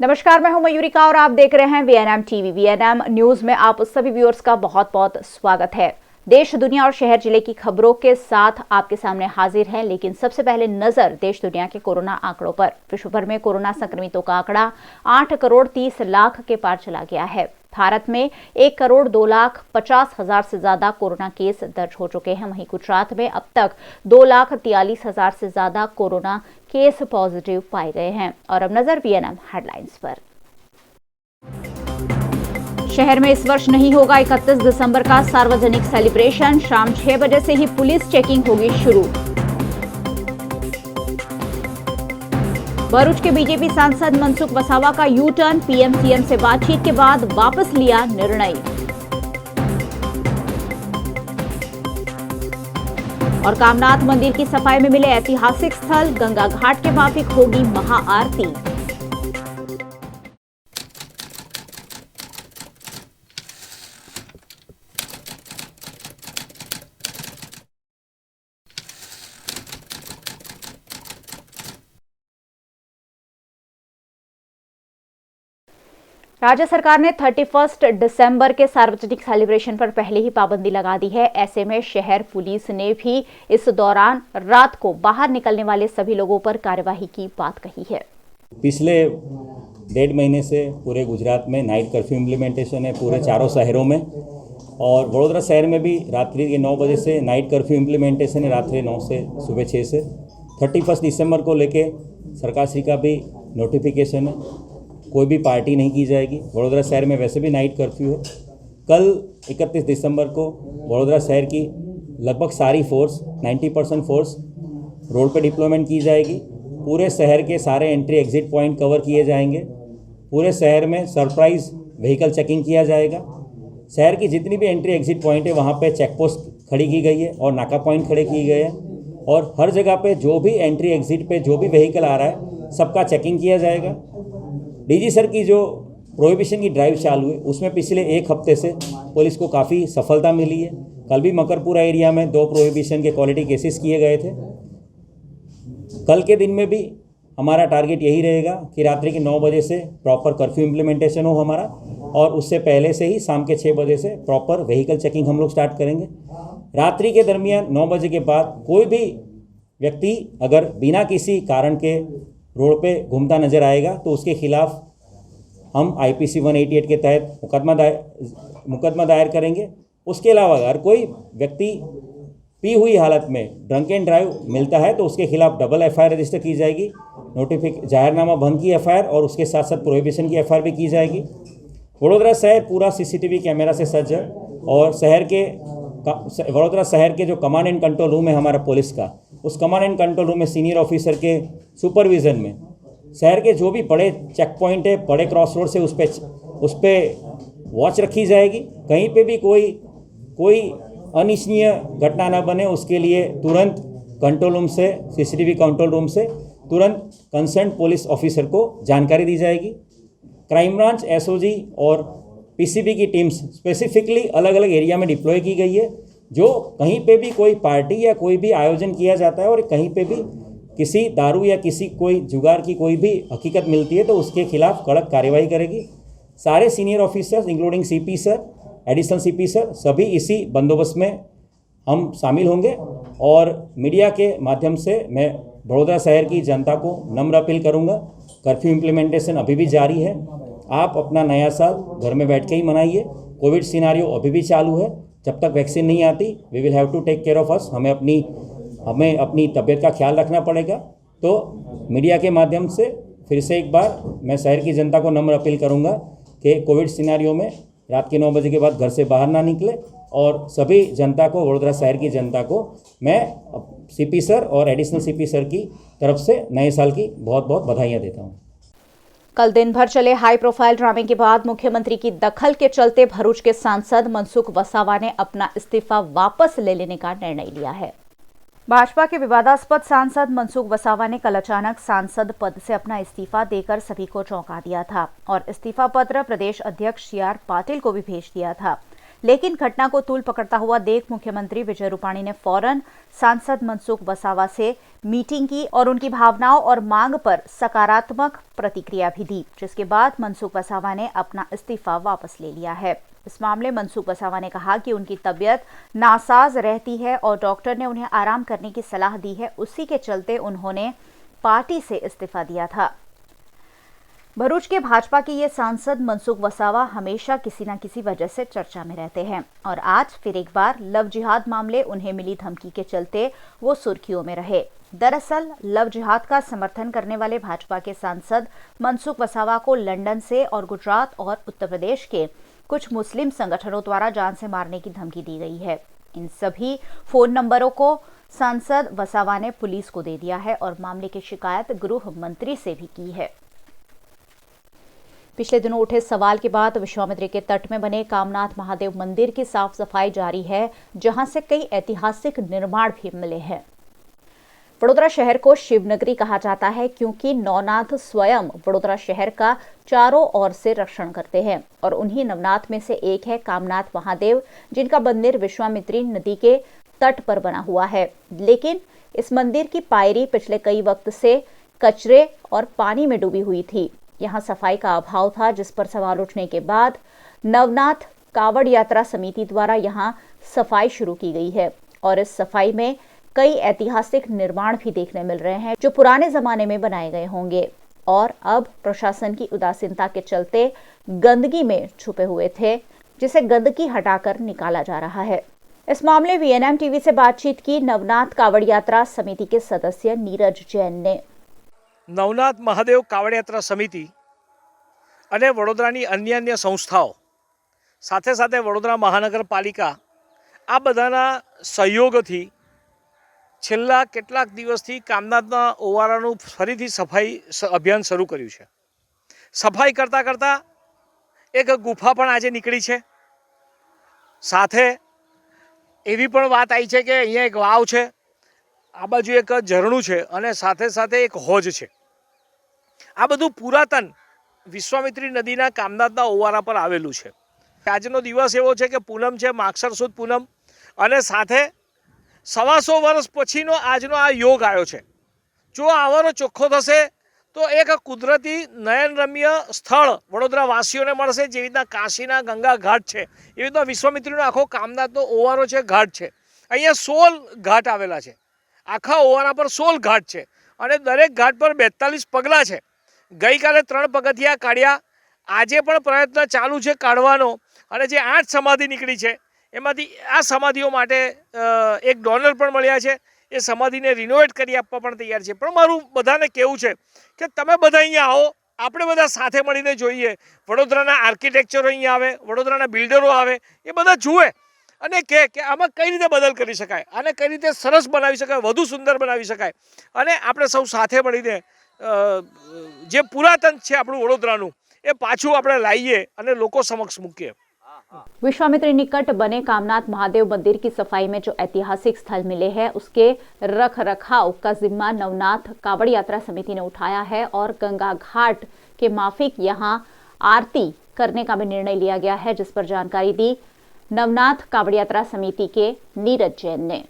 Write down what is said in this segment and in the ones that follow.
नमस्कार, मैं हूं मयूरिका और आप देख रहे हैं वीएनएम टीवी। वीएनएम न्यूज में आप सभी व्यूअर्स का बहुत बहुत स्वागत है। देश, दुनिया और शहर जिले की खबरों के साथ आपके सामने हाजिर है। लेकिन सबसे पहले नजर देश दुनिया के कोरोना आंकड़ों पर। विश्व भर में कोरोना संक्रमितों का आंकड़ा 8,30,00,000 के पार चला गया है। भारत में 1,02,50,000 से ज्यादा कोरोना केस दर्ज हो चुके हैं। वहीं गुजरात में अब तक 2,43,000 से ज्यादा कोरोना केस पॉजिटिव पाए गए हैं। और अब नजर वीएनएम हेडलाइंस पर। शहर में इस वर्ष नहीं होगा 31 दिसंबर का सार्वजनिक सेलिब्रेशन। शाम 6 बजे से ही पुलिस चेकिंग होगी शुरू। भरूच के बीजेपी सांसद मनसुख वसावा का यू टर्न। पीएम सीएम से बातचीत के बाद वापस लिया निर्णय। और कामनाथ मंदिर की सफाई में मिले ऐतिहासिक स्थल। गंगा घाट के माफिक होगी महाआरती। राज्य सरकार ने 31 दिसंबर के सार्वजनिक सेलिब्रेशन पर पहले ही पाबंदी लगा दी है। ऐसे में शहर पुलिस ने भी इस दौरान रात को बाहर निकलने वाले सभी लोगों पर कार्यवाही की बात कही है। पिछले 1.5 महीने से पूरे गुजरात में नाइट कर्फ्यू इम्प्लीमेंटेशन है, पूरे चारों शहरों में। और वडोदरा शहर में भी रात्रि के 9 बजे से नाइट कर्फ्यू इम्प्लीमेंटेशन है, रात्रि 9 से सुबह 6 से। 31 दिसंबर को लेके सरकार श्री का भी नोटिफिकेशन है। कोई भी पार्टी नहीं की जाएगी। वडोदरा शहर में वैसे भी नाइट कर्फ्यू है। कल 31 दिसंबर को वडोदरा शहर की लगभग सारी फोर्स 90% फोर्स रोड पे डिप्लॉयमेंट की जाएगी। पूरे शहर के सारे एंट्री एग्जिट पॉइंट कवर किए जाएंगे। पूरे शहर में सरप्राइज व्हीकल चेकिंग किया जाएगा। शहर की जितनी भी एंट्री एग्जिट पॉइंट है वहाँ पे चेक पोस्ट खड़ी की गई है और नाका पॉइंट खड़े किए गए हैं। और हर जगह पे जो भी एंट्री एग्जिट पे जो भी व्हीकल आ रहा है सबका चेकिंग किया जाएगा। डीजी सर की जो प्रोहिबिशन की ड्राइव चालू है उसमें पिछले 1 हफ्ते से पुलिस को काफ़ी सफलता मिली है। कल भी मकरपुरा एरिया में 2 प्रोहिबिशन के क्वालिटी केसेस किए गए थे। कल के दिन में भी हमारा टारगेट यही रहेगा कि रात्रि के 9 बजे से प्रॉपर कर्फ्यू इम्प्लीमेंटेशन हो हमारा, और उससे पहले से ही शाम के 6 बजे से प्रॉपर व्हीकल चेकिंग हम लोग स्टार्ट करेंगे। रात्रि के दरमियान 9 बजे के बाद कोई भी व्यक्ति अगर बिना किसी कारण के रोड पे घूमता नजर आएगा तो उसके खिलाफ हम आईपीसी 188 के तहत मुकदमा दायर करेंगे। उसके अलावा अगर कोई व्यक्ति पी हुई हालत में ड्रंक एंड ड्राइव मिलता है तो उसके खिलाफ डबल एफआईआर रजिस्टर की जाएगी। जाहिरनामा भंग की एफआईआर और उसके साथ साथ प्रोहिबिशन की एफआईआर भी की जाएगी। वडोदरा शहर पूरा सीसीटीवी कैमरा से सज्ज है। और वडोदरा शहर के जो कमांड एंड कंट्रोल रूम है हमारा पुलिस का, उस कमांड एंड कंट्रोल रूम में सीनियर ऑफिसर के सुपरविजन में शहर के जो भी बड़े चेक पॉइंट है, बड़े क्रॉस रोड से उस पर वॉच रखी जाएगी। कहीं पे भी कोई अनिच्छनीय घटना ना बने उसके लिए तुरंत कंट्रोल रूम से, सीसीटीवी कंट्रोल रूम से तुरंत कंसर्न पुलिस ऑफिसर को जानकारी दी जाएगी। क्राइम ब्रांच, एसओजी और पीसीबी की टीम्स स्पेसिफिकली अलग अलग एरिया में डिप्लॉय की गई है। जो कहीं पे भी कोई पार्टी या कोई भी आयोजन किया जाता है और कहीं पे भी किसी दारू या कोई जुगाड़ की कोई भी हकीकत मिलती है तो उसके खिलाफ कड़क कार्रवाई करेगी। सारे senior officers including CP sir, additional CP sir, सभी इसी बंदोबस्त में हम शामिल होंगे। और मीडिया के माध्यम से मैं वडोदरा शहर की जनता को नम्र अपील करूंगा, कर्फ्यू इम्प्लीमेंटेशन अभी भी जारी है। आप अपना नया साल घर में बैठ के ही मनाइए। कोविड सिनारियो अभी भी चालू है। जब तक वैक्सीन नहीं आती we will have to take care of us. हमें अपनी तबीयत का ख्याल रखना पड़ेगा। तो मीडिया के माध्यम से फिर से एक बार मैं शहर की जनता को नम्र अपील करूंगा कि कोविड सिनारियो में रात के 9 बजे के बाद घर से बाहर ना निकले। और सभी जनता को, वडोदरा शहर की जनता को मैं सीपी सर और एडिशनल सीपी सर की तरफ से नए साल की बहुत बहुत बधाइयाँ देता हूँ। कल दिन भर चले हाई प्रोफाइल ड्रामे के बाद मुख्यमंत्री की दखल के चलते भरूच के सांसद मनसुख वसावा ने अपना इस्तीफा वापस ले लेने का निर्णय लिया है। भाजपा के विवादास्पद सांसद मनसुख वसावा ने कल अचानक सांसद पद से अपना इस्तीफा देकर सभी को चौंका दिया था और इस्तीफा पत्र प्रदेश अध्यक्ष CR पाटिल को भी भेज दिया था। लेकिन घटना को तूल पकड़ता हुआ देख मुख्यमंत्री विजय रूपाणी ने फौरन सांसद मनसुख वसावा से मीटिंग की और उनकी भावनाओं और मांग पर सकारात्मक प्रतिक्रिया भी दी, जिसके बाद मनसुख वसावा ने अपना इस्तीफा वापस ले लिया है। इस मामले मनसुख वसावा ने कहा कि उनकी तबीयत नासाज रहती है और डॉक्टर ने उन्हें आराम करने की सलाह दी है, उसी के चलते उन्होंने पार्टी से इस्तीफा दिया था। भरूच के भाजपा के ये सांसद मनसुख वसावा हमेशा किसी न किसी वजह से चर्चा में रहते हैं और आज फिर एक बार लव जिहाद मामले उन्हें मिली धमकी के चलते वो सुर्खियों में रहे। दरअसल लव जिहाद का समर्थन करने वाले भाजपा के सांसद मनसुख वसावा को लंदन से और गुजरात और उत्तर प्रदेश के कुछ मुस्लिम संगठनों द्वारा जान से मारने की धमकी दी गई है। इन सभी फोन नंबरों को सांसद वसावा ने पुलिस को दे दिया है और मामले की शिकायत गृह मंत्री से भी की है। पिछले दिनों उठे सवाल के बाद विश्वामित्री के तट में बने कामनाथ महादेव मंदिर की साफ सफाई जारी है, जहां से कई ऐतिहासिक निर्माण भी मिले हैं। वडोदरा शहर को शिवनगरी कहा जाता है क्योंकि नवनाथ स्वयं वडोदरा शहर का चारों ओर से रक्षण करते हैं और उन्हीं नवनाथ में से एक है कामनाथ महादेव, जिनका मंदिर विश्वामित्री नदी के तट पर बना हुआ है। लेकिन इस मंदिर की पायरी पिछले कई वक्त से कचरे और पानी में डूबी हुई थी। यहाँ सफाई का अभाव था, जिस पर सवाल उठने के बाद नवनाथ कावड़ यात्रा समिति द्वारा यहाँ सफाई शुरू की गई है और इस सफाई में कई ऐतिहासिक निर्माण भी देखने मिल रहे हैं जो पुराने जमाने में बनाए गए होंगे और अब प्रशासन की उदासीनता के चलते गंदगी में छुपे हुए थे, जिसे गंदगी हटाकर निकाला जा रहा है। इस मामले वीएनएम टीवी से बातचीत की नवनाथ कावड़ यात्रा समिति के सदस्य नीरज जैन ने। नवनाथ महादेव कावड़ यात्रा समिति અને વડોદરાની અન્ય સંસ્થાઓ સાથે સાથે વડોદરા મહાનગરપાલિકા આ બધાના સહયોગથી છેલ્લા કેટલાક દિવસથી કામનાથના ઓવારાનું ફરીથી સફાઈ અભિયાન શરૂ કર્યું છે। સફાઈ કરતાં કરતાં એક ગુફા પણ આજે નીકળી છે। સાથે એવી પણ વાત આવી છે કે અહીંયા એક વાવ છે, આ બાજુ એક ઝરણું છે અને સાથે સાથે એક હોજ છે। આ બધું પુરાતન વિશ્વામિત્રી નદીના કામનાથના ઓવારા પર આવેલું છે। આજનો દિવસ એવો છે કે પૂનમ છે, માગસર સુદ પૂનમ, અને સાથે 125 વર્ષ પછીનો આજનો આ યોગ આવ્યો છે। જો આવાનો ચોખ્ખો થશે તો એક કુદરતી નયનરમ્ય સ્થળ વડોદરા વાસીઓને મળશે। જેવી રીતના કાશીના ગંગા ઘાટ છે, એવી રીતના વિશ્વામિત્રીનો આખો કામનાથનો ઓવારો છે, ઘાટ છે। અહીંયા 16 ઘાટ આવેલા છે। આખા ઓવારા પર 16 ઘાટ છે અને દરેક ઘાટ પર 42 પગલાં છે। ગઈકાલે 3 પગથિયા કાઢ્યા, આજે પણ પ્રયત્ન ચાલુ છે કાઢવાનો અને જે 8 સમાધિ નીકળી છે એમાંથી આ સમાધિઓ માટે એક ડોનર પણ મળ્યા છે। એ સમાધિને રિનોવેટ કરી આપવા પણ તૈયાર છે। પણ મારું બધાને કહેવું છે કે તમે બધા અહીંયા આવો, આપણે બધા સાથે મળીને જોઈએ। વડોદરાના આર્કિટેક્ચરો અહીંયા આવે, વડોદરાના બિલ્ડરો આવે, એ બધા જુએ અને કહે કે આમાં કઈ રીતે બદલ કરી શકાય, આને કઈ રીતે સરસ બનાવી શકાય, વધુ સુંદર બનાવી શકાય અને આપણે સૌ સાથે મળીને જે પુરાતન છે આપણું વડોદરાનું એ પાછું આપણે લાવીએ અને લોકો સમક્ષ મૂકીએ। विश्वामित्री निकट बने कामनाथ महादेव मंदिर की सफाई में जो ऐतिहासिक स्थल मिले हैं उसके रख रखाव का जिम्मा नवनाथ कावड़ यात्रा समिति ने उठाया है और गंगा घाट के माफिक यहां आरती करने का भी निर्णय लिया गया है, जिस पर जानकारी दी नवनाथ कावड़ यात्रा समिति के नीरज जैन ने।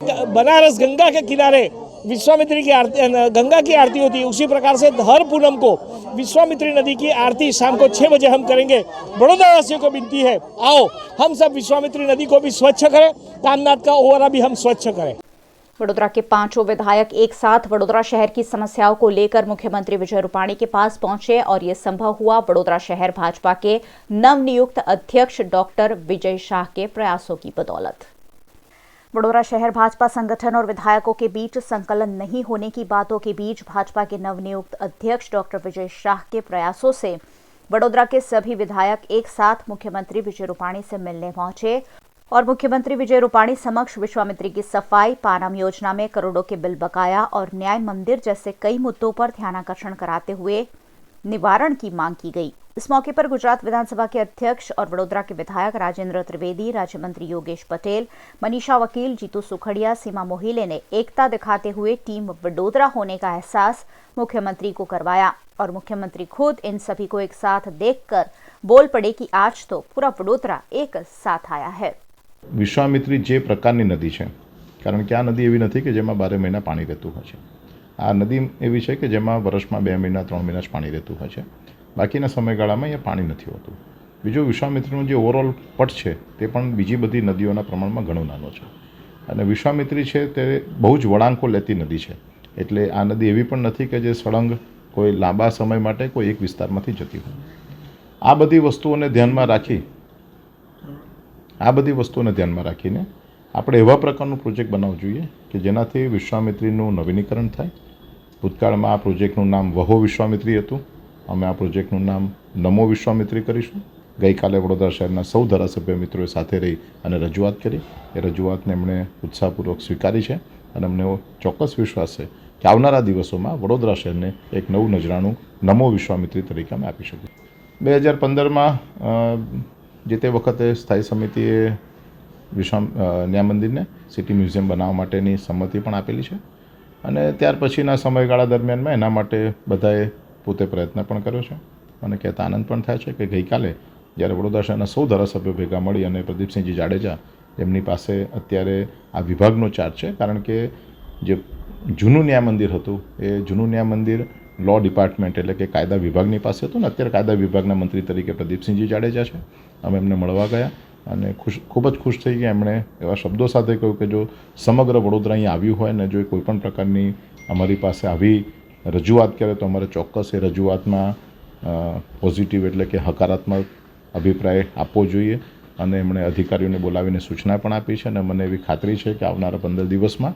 बनारस गंगा के किनारे विश्वामित्री की आरती, गंगा की आरती होती है, उसी प्रकार से हर पूनम को विश्वामित्री नदी की आरती शाम को 6 बजे हम करेंगे। बड़ौदा वासियों को विनती है, आओ हम सब विश्वामित्री नदी को भी स्वच्छ करें, कामनाथ का ओवारा भी हम स्वच्छ करें। वडोदरा के 5 विधायक एक साथ वडोदरा शहर की समस्याओं को लेकर मुख्यमंत्री विजय रूपाणी के पास पहुंचे और ये संभव हुआ वडोदरा शहर भाजपा के नवनियुक्त अध्यक्ष डॉक्टर विजय शाह के प्रयासों की बदौलत। वडोदरा शहर भाजपा संगठन और विधायकों के बीच संकलन नहीं होने की बातों के बीच भाजपा के नवनियुक्त अध्यक्ष डॉक्टर विजय शाह के प्रयासों से वडोदरा के सभी विधायक एक साथ मुख्यमंत्री विजय रूपाणी से मिलने पहुंचे और मुख्यमंत्री विजय रूपाणी समक्ष विश्वामित्री की सफाई, पानम योजना में करोड़ों के बिल बकाया और न्याय मंदिर जैसे कई मुद्दों पर ध्यानाकर्षण कराते हुए निवारण की मांग की गई। इस मौके पर गुजरात विधानसभा के अध्यक्ष और वडोदरा के विधायक राजेंद्र त्रिवेदी, राज्य मंत्री योगेश पटेल, मनीषा वकील, जीतू सुखड़िया, सीमा मोहिले ने एकता दिखाते हुए टीम वडोदरा होने का एहसास मुख्यमंत्री को करवाया और मुख्यमंत्री खुद इन सभी को एक साथ देखकर बोल पड़े कि आज तो पूरा वडोदरा एक साथ आया है। વિશ્વામિત્રી જે પ્રકારની નદી છે, કારણ કે આ નદી એવી નથી કે જેમાં 12 મહિના પાણી રહેતું હોય છે. આ નદી એવી છે કે જેમાં વર્ષમાં 2 મહિના 3 મહિના જ પાણી રહેતું હોય છે. બાકીના સમયગાળામાં અહીંયા પાણી નથી હોતું. બીજું, વિશ્વામિત્રીનો જે ઓવરઓલ પટ છે તે પણ બીજી બધી નદીઓના પ્રમાણમાં ઘણો નાનો છે. અને વિશ્વામિત્રી છે તે બહુ જ વળાંકો લેતી નદી છે. એટલે આ નદી એવી પણ નથી કે જે સળંગ કોઈ લાંબા સમય માટે કોઈ એક વિસ્તારમાંથી જતી હોય. આ બધી વસ્તુઓને ધ્યાનમાં રાખીને આપણે એવા પ્રકારનું પ્રોજેક્ટ બનાવવું જોઈએ કે જેનાથી વિશ્વામિત્રીનું નવીનીકરણ થાય. ભૂતકાળમાં આ પ્રોજેક્ટનું નામ વહો વિશ્વામિત્રી હતું. અમે આ પ્રોજેક્ટનું નામ નમો વિશ્વામિત્રી કરીશું. ગઈકાલે વડોદરા શહેરના સૌ ધારાસભ્ય મિત્રોએ સાથે રહી અને રજૂઆત કરી. એ રજૂઆતને એમણે ઉત્સાહપૂર્વક સ્વીકારી છે અને અમને ચોક્કસ વિશ્વાસ છે કે આવનારા દિવસોમાં વડોદરા શહેરને એક નવું નજરાણું નમો વિશ્વામિત્રી તરીકે અમે આપી શકીએ. 2015માં જે તે વખતે સ્થાયી સમિતિએ ન્યાય મંદિરને સિટી મ્યુઝિયમ બનાવવા માટેની સંમતિ પણ આપેલી છે. અને ત્યાર પછીના સમયગાળા દરમિયાનમાં એના માટે બધાએ પોતે પ્રયત્ન પણ કર્યો છે. મને કહેતા આનંદ પણ થાય છે કે ગઈકાલે જ્યારે વડોદરા શહેરના સૌ ધારાસભ્યો ભેગા મળી અને પ્રદીપસિંહજી જાડેજા એમની પાસે અત્યારે આ વિભાગનો ચાર્જ છે, કારણ કે જે જૂનું ન્યાય મંદિર હતું એ જૂનું ન્યાય મંદિર લો ડિપાર્ટમેન્ટ એટલે કે કાયદા વિભાગની પાસે હતું ને અત્યારે કાયદા વિભાગના મંત્રી તરીકે પ્રદીપસિંહજી જાડેજા છે. અમે એમને મળવા ગયા અને ખૂબ જ ખુશ થઈ ગયા. એમણે એવા શબ્દો સાથે કહ્યું કે જો સમગ્ર વડોદરા અહીં આવ્યું હોય ને જો કોઈપણ પ્રકારની અમારી પાસે આવી રજૂઆત કરે તો અમારે ચોક્કસ એ રજૂઆતમાં પોઝિટિવ એટલે કે હકારાત્મક અભિપ્રાય આપવો જોઈએ. અને એમણે અધિકારીઓને બોલાવીને સૂચના પણ આપી છે અને મને એવી ખાતરી છે કે આવનારા 15 દિવસમાં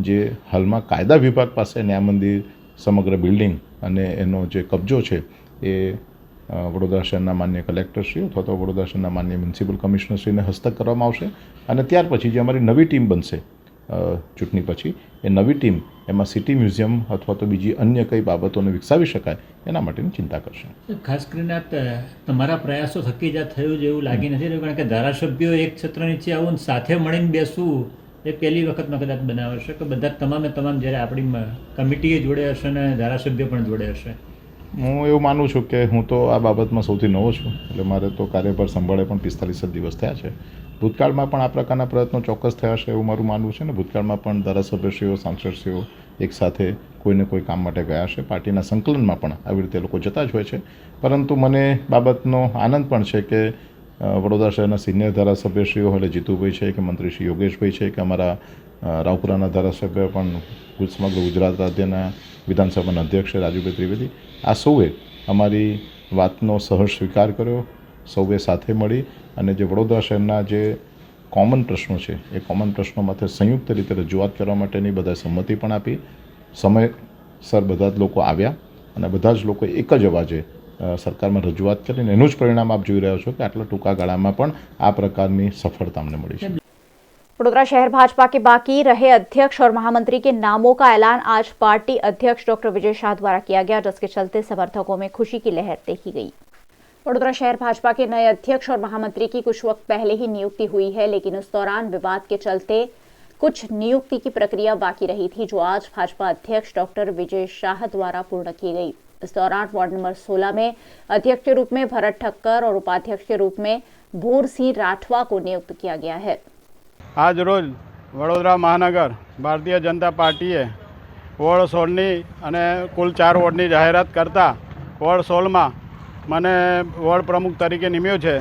જે હાલમાં કાયદા વિભાગ પાસે ન્યાય મંદિર સમગ્ર બિલ્ડિંગ અને એનો જે કબજો છે એ વડોદરા શહેરના માન્ય કલેક્ટરશ્રી અથવા તો વડોદરા શહેરના માન્ય મ્યુનિસિપલ કમિશનરશ્રીને હસ્તક કરવામાં આવશે. અને ત્યાર પછી જે અમારી નવી ટીમ બનશે ચૂંટણી પછી, એ નવી ટીમ એમાં સિટી મ્યુઝિયમ અથવા તો બીજી અન્ય કઈ બાબતોને વિકસાવી શકાય એના માટેની ચિંતા કરશે. ખાસ કરીને તમારા પ્રયાસો થકી જ થયું જ એવું લાગી નથી રહ્યું, કારણ કે ધારાસભ્યો એક છત્ર નીચે આવું સાથે મળીને બેસવું એ પહેલી વખતમાં કદાચ બનાવશે કે બધા તમામ જ્યારે આપણી કમિટીએ જોડે હશે ને ધારાસભ્ય પણ જોડે હશે. હું એવું માનું છું કે હું તો આ બાબતમાં સૌથી નવો છું, એટલે મારે તો કાર્યભાર સંભાળે પણ 45 દિવસ થયા છે. ભૂતકાળમાં પણ આ પ્રકારના પ્રયત્નો ચોક્કસ થયા છે એવું મારું માનવું છે ને. ભૂતકાળમાં પણ ધારાસભ્યશ્રીઓ સાંસદશ્રીઓ એકસાથે કોઈને કોઈ કામ માટે ગયા છે. પાર્ટીના સંકલનમાં પણ આવી રીતે લોકો જતા જ હોય છે. પરંતુ મને બાબતનો આનંદ પણ છે કે વડોદરા શહેરના સિનિયર ધારાસભ્યશ્રીઓ એટલે જીતુભાઈ છે કે મંત્રી શ્રી યોગેશભાઈ છે કે અમારા રાવપુરાના ધારાસભ્ય પણ સમગ્ર ગુજરાત રાજ્યના વિધાનસભાના અધ્યક્ષ રાજુભાઈ ત્રિવેદી, આ સૌએ અમારી વાતનો સહજ સ્વીકાર કર્યો. સૌએ સાથે મળી અને જે વડોદરા શહેરના જે કોમન પ્રશ્નો છે એ કોમન પ્રશ્નો માટે સંયુક્ત રીતે રજૂઆત કરવા માટેની બધા સંમતિ પણ આપી. સમયસર બધા જ લોકો આવ્યા અને બધા જ લોકો એક જ અવાજે સરકારમાં રજૂઆત કરીને એનું જ પરિણામ આપ જોઈ રહ્યો છો કે આટલા ટૂંકા ગાળામાં પણ આ પ્રકારની સફળતા અમને મળી છે. वडोदरा शहर भाजपा के बाकी रहे अध्यक्ष और महामंत्री के नामों का ऐलान आज पार्टी अध्यक्ष डॉक्टर विजय शाह द्वारा किया गया, जिसके चलते समर्थकों में खुशी की लहर देखी गई। वडोदरा शहर भाजपा के नए अध्यक्ष और महामंत्री की कुछ वक्त पहले ही नियुक्ति हुई है, लेकिन उस दौरान विवाद के चलते कुछ नियुक्ति की प्रक्रिया बाकी रही थी, जो आज भाजपा अध्यक्ष डॉक्टर विजय शाह द्वारा पूर्ण की गई। इस दौरान वार्ड नंबर 16 में अध्यक्ष के रूप में भरत ठक्कर और उपाध्यक्ष के रूप में भूर सिंह राठवा को नियुक्त किया गया है। આજ રોજ વડોદરા મહાનગર ભારતીય જનતા પાર્ટીએ વોર્ડ 16ની અને કુલ 4 વોર્ડની જાહેરાત કરતાં વોર્ડ 16માં મને વોર્ડ પ્રમુખ તરીકે નિમ્યો છે.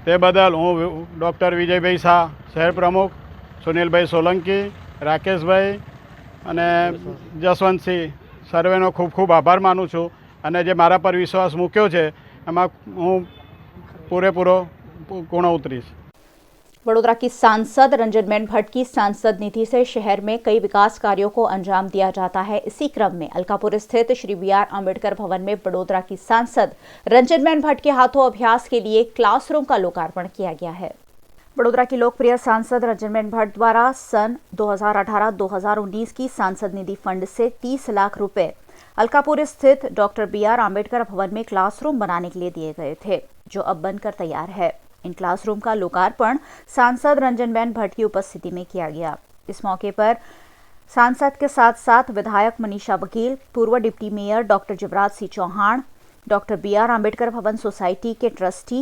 તે બદલ હું ડૉક્ટર વિજયભાઈ શાહ શહેર પ્રમુખ, સુનિલભાઈ સોલંકી, રાકેશભાઈ અને જસવંતસિંહ સર્વેનો ખૂબ ખૂબ આભાર માનું છું. અને જે મારા પર વિશ્વાસ મૂક્યો છે એમાં હું પૂરેપૂરો પૂર્ણ ઉતરીશ. वडोदरा की सांसद रंजनबेन भट्ट की सांसद निधि से शहर में कई विकास कार्यों को अंजाम दिया जाता है। इसी क्रम में अलकापुर स्थित श्री BR अम्बेडकर भवन में वडोदरा की सांसद रंजनबेन भट्ट के हाथों अभ्यास के लिए क्लासरूम का लोकार्पण किया गया है। वडोदरा की लोकप्रिय सांसद रंजनबेन भट्ट द्वारा सन 2018-2019 की सांसद निधि फंड से 30 लाख रुपए अलकापुर स्थित डॉक्टर BR अम्बेडकर भवन में क्लासरूम बनाने के लिए दिए गए थे, जो अब बनकर तैयार है। इन क्लासरूम का लोकार्पण सांसद रंजनबेन भट्ट की उपस्थिति में किया गया। इस मौके पर सांसद के साथ साथ विधायक मनीषा वकील, पूर्व deputy mayor doctor Jivraj Singh Chauhan, doctor BR Ambedkar Bhavan society के ट्रस्टी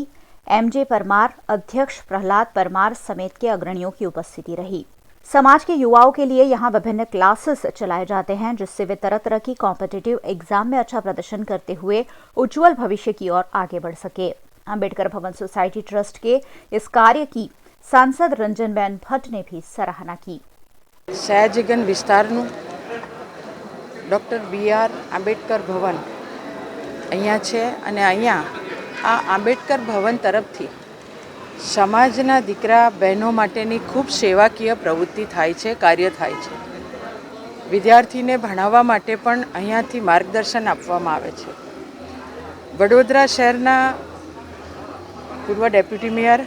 MJ परमार, अध्यक्ष प्रहलाद परमार समेत के अग्रणियों की उपस्थिति रही। समाज के युवाओं के लिए यहाँ विभिन्न क्लासेस चलाए जाते हैं, जिससे वे तरह तरह की कॉम्पिटिटिव एग्जाम में अच्छा प्रदर्शन करते हुए उज्जवल भविष्य की ओर आगे बढ़ सके। आंबेडकर भवन सोसाइटी ट्रस्ट के इस कार्य की सांसद रंजनबेन भट्ट ने भी सराहना की। સયાજીગંજ વિસ્તારનું ડૉક્ટર BR આંબેડકર ભવન અહીંયા છે અને અહીંયા આ આંબેડકર ભવન તરફથી સમાજના દીકરા બહેનો માટેની ખૂબ સેવાકીય પ્રવૃત્તિ થાય છે, કાર્ય થાય છે। વિદ્યાર્થીને ભણાવવા માટે પણ અહીંયાથી માર્ગદર્શન આપવામાં આવે છે। વડોદરા શહેરના પૂર્વ deputy mayor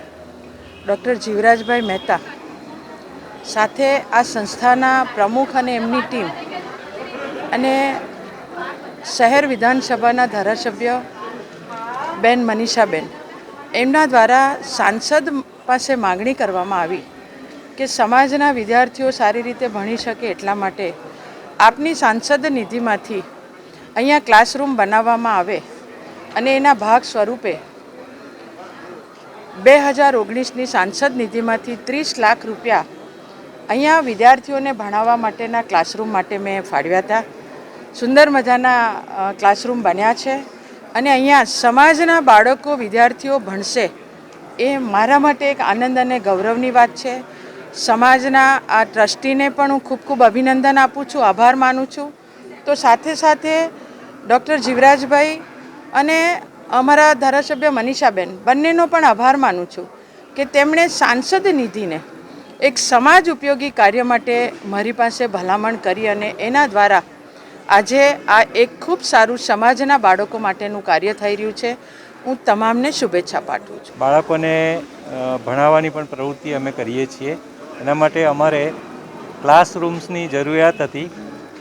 doctor Jivrajbhai Mehta સાથે આ સંસ્થાના પ્રમુખ અને એમની ટીમ અને શહેર વિધાનસભાના ધારાસભ્ય બેન મનીષાબેન એમના દ્વારા સાંસદ પાસે માગણી કરવામાં આવી કે સમાજના વિદ્યાર્થીઓ સારી રીતે ભણી શકે એટલા માટે આપની સાંસદ નિધિમાંથી અહીંયા ક્લાસરૂમ બનાવવામાં આવે અને એના ભાગ સ્વરૂપે 2019ની સાંસદ નિધિમાંથી 30 લાખ રૂપિયા અહીંયા વિદ્યાર્થીઓને ભણાવવા માટેના ક્લાસરૂમ માટે મેં ફાળવ્યા હતા। સુંદર મજાના ક્લાસરૂમ બન્યા છે અને અહીંયા સમાજના બાળકો વિદ્યાર્થીઓ ભણશે એ મારા માટે એક આનંદ અને ગૌરવની વાત છે। સમાજના આ ટ્રસ્ટીને પણ હું ખૂબ ખૂબ અભિનંદન આપું છું, આભાર માનું છું। તો સાથે સાથે ડૉક્ટર જીવરાજભાઈ અને અમારા ધારાસભ્ય મનીષાબેન બંનેનો પણ આભાર માનું છું કે તેમણે સાંસદ નિધિને એક સમાજ ઉપયોગી કાર્ય માટે મારી પાસે ભલામણ કરી અને એના દ્વારા આજે આ એક ખૂબ સારું સમાજના બાળકો માટેનું કાર્ય થઈ રહ્યું છે। હું તમામને શુભેચ્છા પાઠવું છું। બાળકોને ભણાવવાની પણ પ્રવૃત્તિ અમે કરીએ છીએ। એના માટે અમારે ક્લાસરૂમ્સની જરૂરિયાત હતી,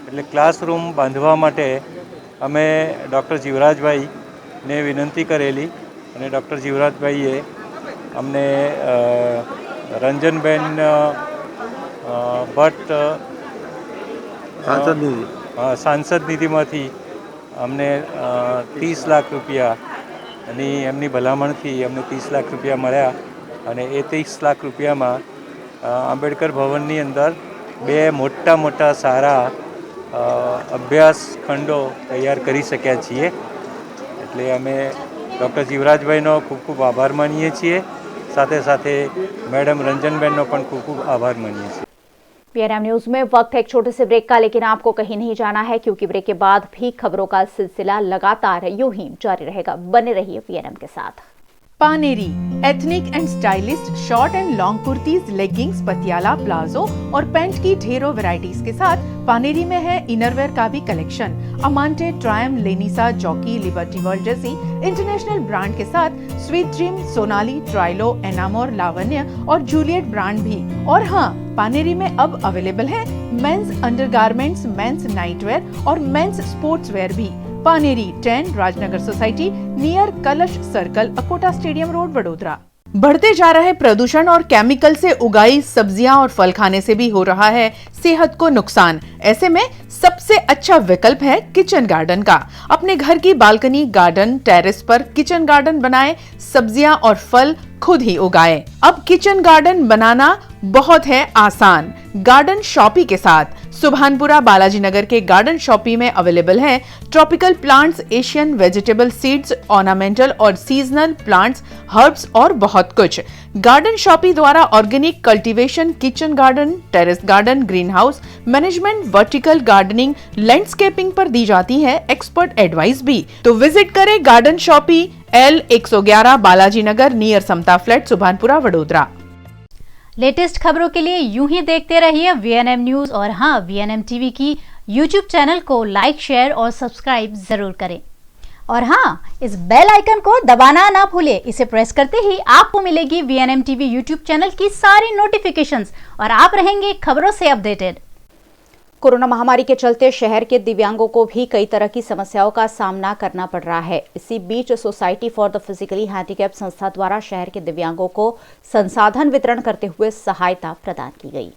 એટલે ક્લાસરૂમ બાંધવા માટે અમે ડૉક્ટર જીવરાજભાઈને વિનંતી કરેલી અને ડૉક્ટર જીવરાજભાઈએ અમને રંજનબેન ભટ્ટ સાંસદ નિધિમાંથી અમને 30 લાખ રૂપિયા અને એમની ભલામણથી અમને 30 લાખ રૂપિયા મળ્યા અને એ 30 લાખ રૂપિયામાં આંબેડકર ભવનની અંદર 2 મોટા સારા અભ્યાસ ખંડો તૈયાર કરી શક્યા છીએ। એટલે અમે ડૉક્ટર જીવરાજભાઈનો ખૂબ ખૂબ આભાર માનીએ છીએ। साथे साथे मैडम रंजनबेन पण खूब खूब आभार मानिए। VNM न्यूज में वक्त है एक छोटे से ब्रेक का, लेकिन आपको कहीं नहीं जाना है क्योंकि ब्रेक के बाद भी खबरों का सिलसिला लगातार यूं ही जारी रहेगा। बने रहिए VNM के साथ। Paneri ethnic and stylist short and long kurtis, leggings, Patiala, palazzo और पैंट की ढेरों वैरायटीज के साथ पानेरी में है इनरवेयर का भी कलेक्शन। अमांटे, ट्रायम, लेनिसा, जॉकी, लिबर्टी वर्ल्ड जैसी इंटरनेशनल ब्रांड के साथ स्वीट ड्रीम, सोनाली, ट्राइलो, एनामोर, लावण्य और जूलियट ब्रांड भी। और हाँ, पानेरी में अब अवेलेबल है मेंस अंडरगारमेंट्स, मेंस नाइटवेयर और मेंस स्पोर्ट्सवेयर भी। पानेरी 10 राजनगर सोसाइटी नियर कलश circle, Akota stadium road, Vadodara. बढ़ते जा रहे प्रदूषण और केमिकल से उगाई सब्जियां और फल खाने से भी हो रहा है सेहत को नुकसान। ऐसे में सबसे अच्छा विकल्प है किचन गार्डन का। अपने घर की बालकनी, गार्डन, टेरेस पर किचन गार्डन बनाएं, सब्जियां और फल खुद ही उगाएं। अब किचन गार्डन बनाना बहुत है आसान। गार्डन शॉपी के साथ सुभानपुरा बालाजी नगर के गार्डन शॉपी में अवेलेबल है tropical plants, Asian vegetable seeds, ornamental और सीजनल प्लांट्स, हर्ब्स और बहुत कुछ। गार्डन शॉपी द्वारा organic cultivation, kitchen garden, terrace garden, green house management, vertical gardening, landscaping पर दी जाती है एक्सपर्ट एडवाइस भी। तो विजिट करें garden shoppe L 111 Balaji Nagar near समता फ्लैट, सुभानपुरा, वडोदरा। लेटेस्ट खबरों के लिए यूं ही देखते रहिए VNM न्यूज और हाँ, VNM टीवी की YouTube चैनल को लाइक, शेयर और सब्सक्राइब जरूर करें। और हाँ, इस बेल आइकन को दबाना ना भूलें। इसे प्रेस करते ही आपको मिलेगी VNM टीवी YouTube चैनल की सारी नोटिफिकेशंस और आप रहेंगे खबरों से अपडेटेड। कोरोना महामारी के चलते शहर के दिव्यांगों को भी कई तरह की समस्याओं का सामना करना पड़ रहा है। इसी बीच society for the physically handicap संस्था द्वारा शहर के दिव्यांगों को संसाधन वितरण करते हुए सहायता प्रदान की गई।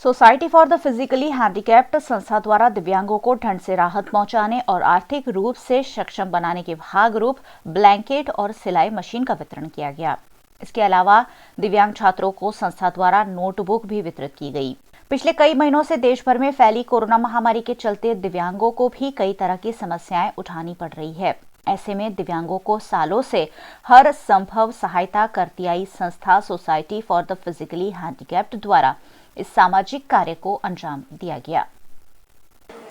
Society for the physically handicapped संस्था द्वारा दिव्यांगों को ठंड से राहत पहुंचाने और आर्थिक रूप से सक्षम बनाने के भागरूप ब्लैंकेट और सिलाई मशीन का वितरण किया गया। इसके अलावा दिव्यांग छात्रों को संस्था द्वारा नोटबुक भी वितरित की गई। पिछले कई महीनों से देश भर में फैली कोरोना महामारी के चलते दिव्यांगों को भी कई तरह की समस्याएं उठानी पड़ रही है। ऐसे में दिव्यांगों को सालों से हर संभव सहायता करती आई संस्था society for the physically handicapped द्वारा इस सामाजिक कार्य को अंजाम दिया गया।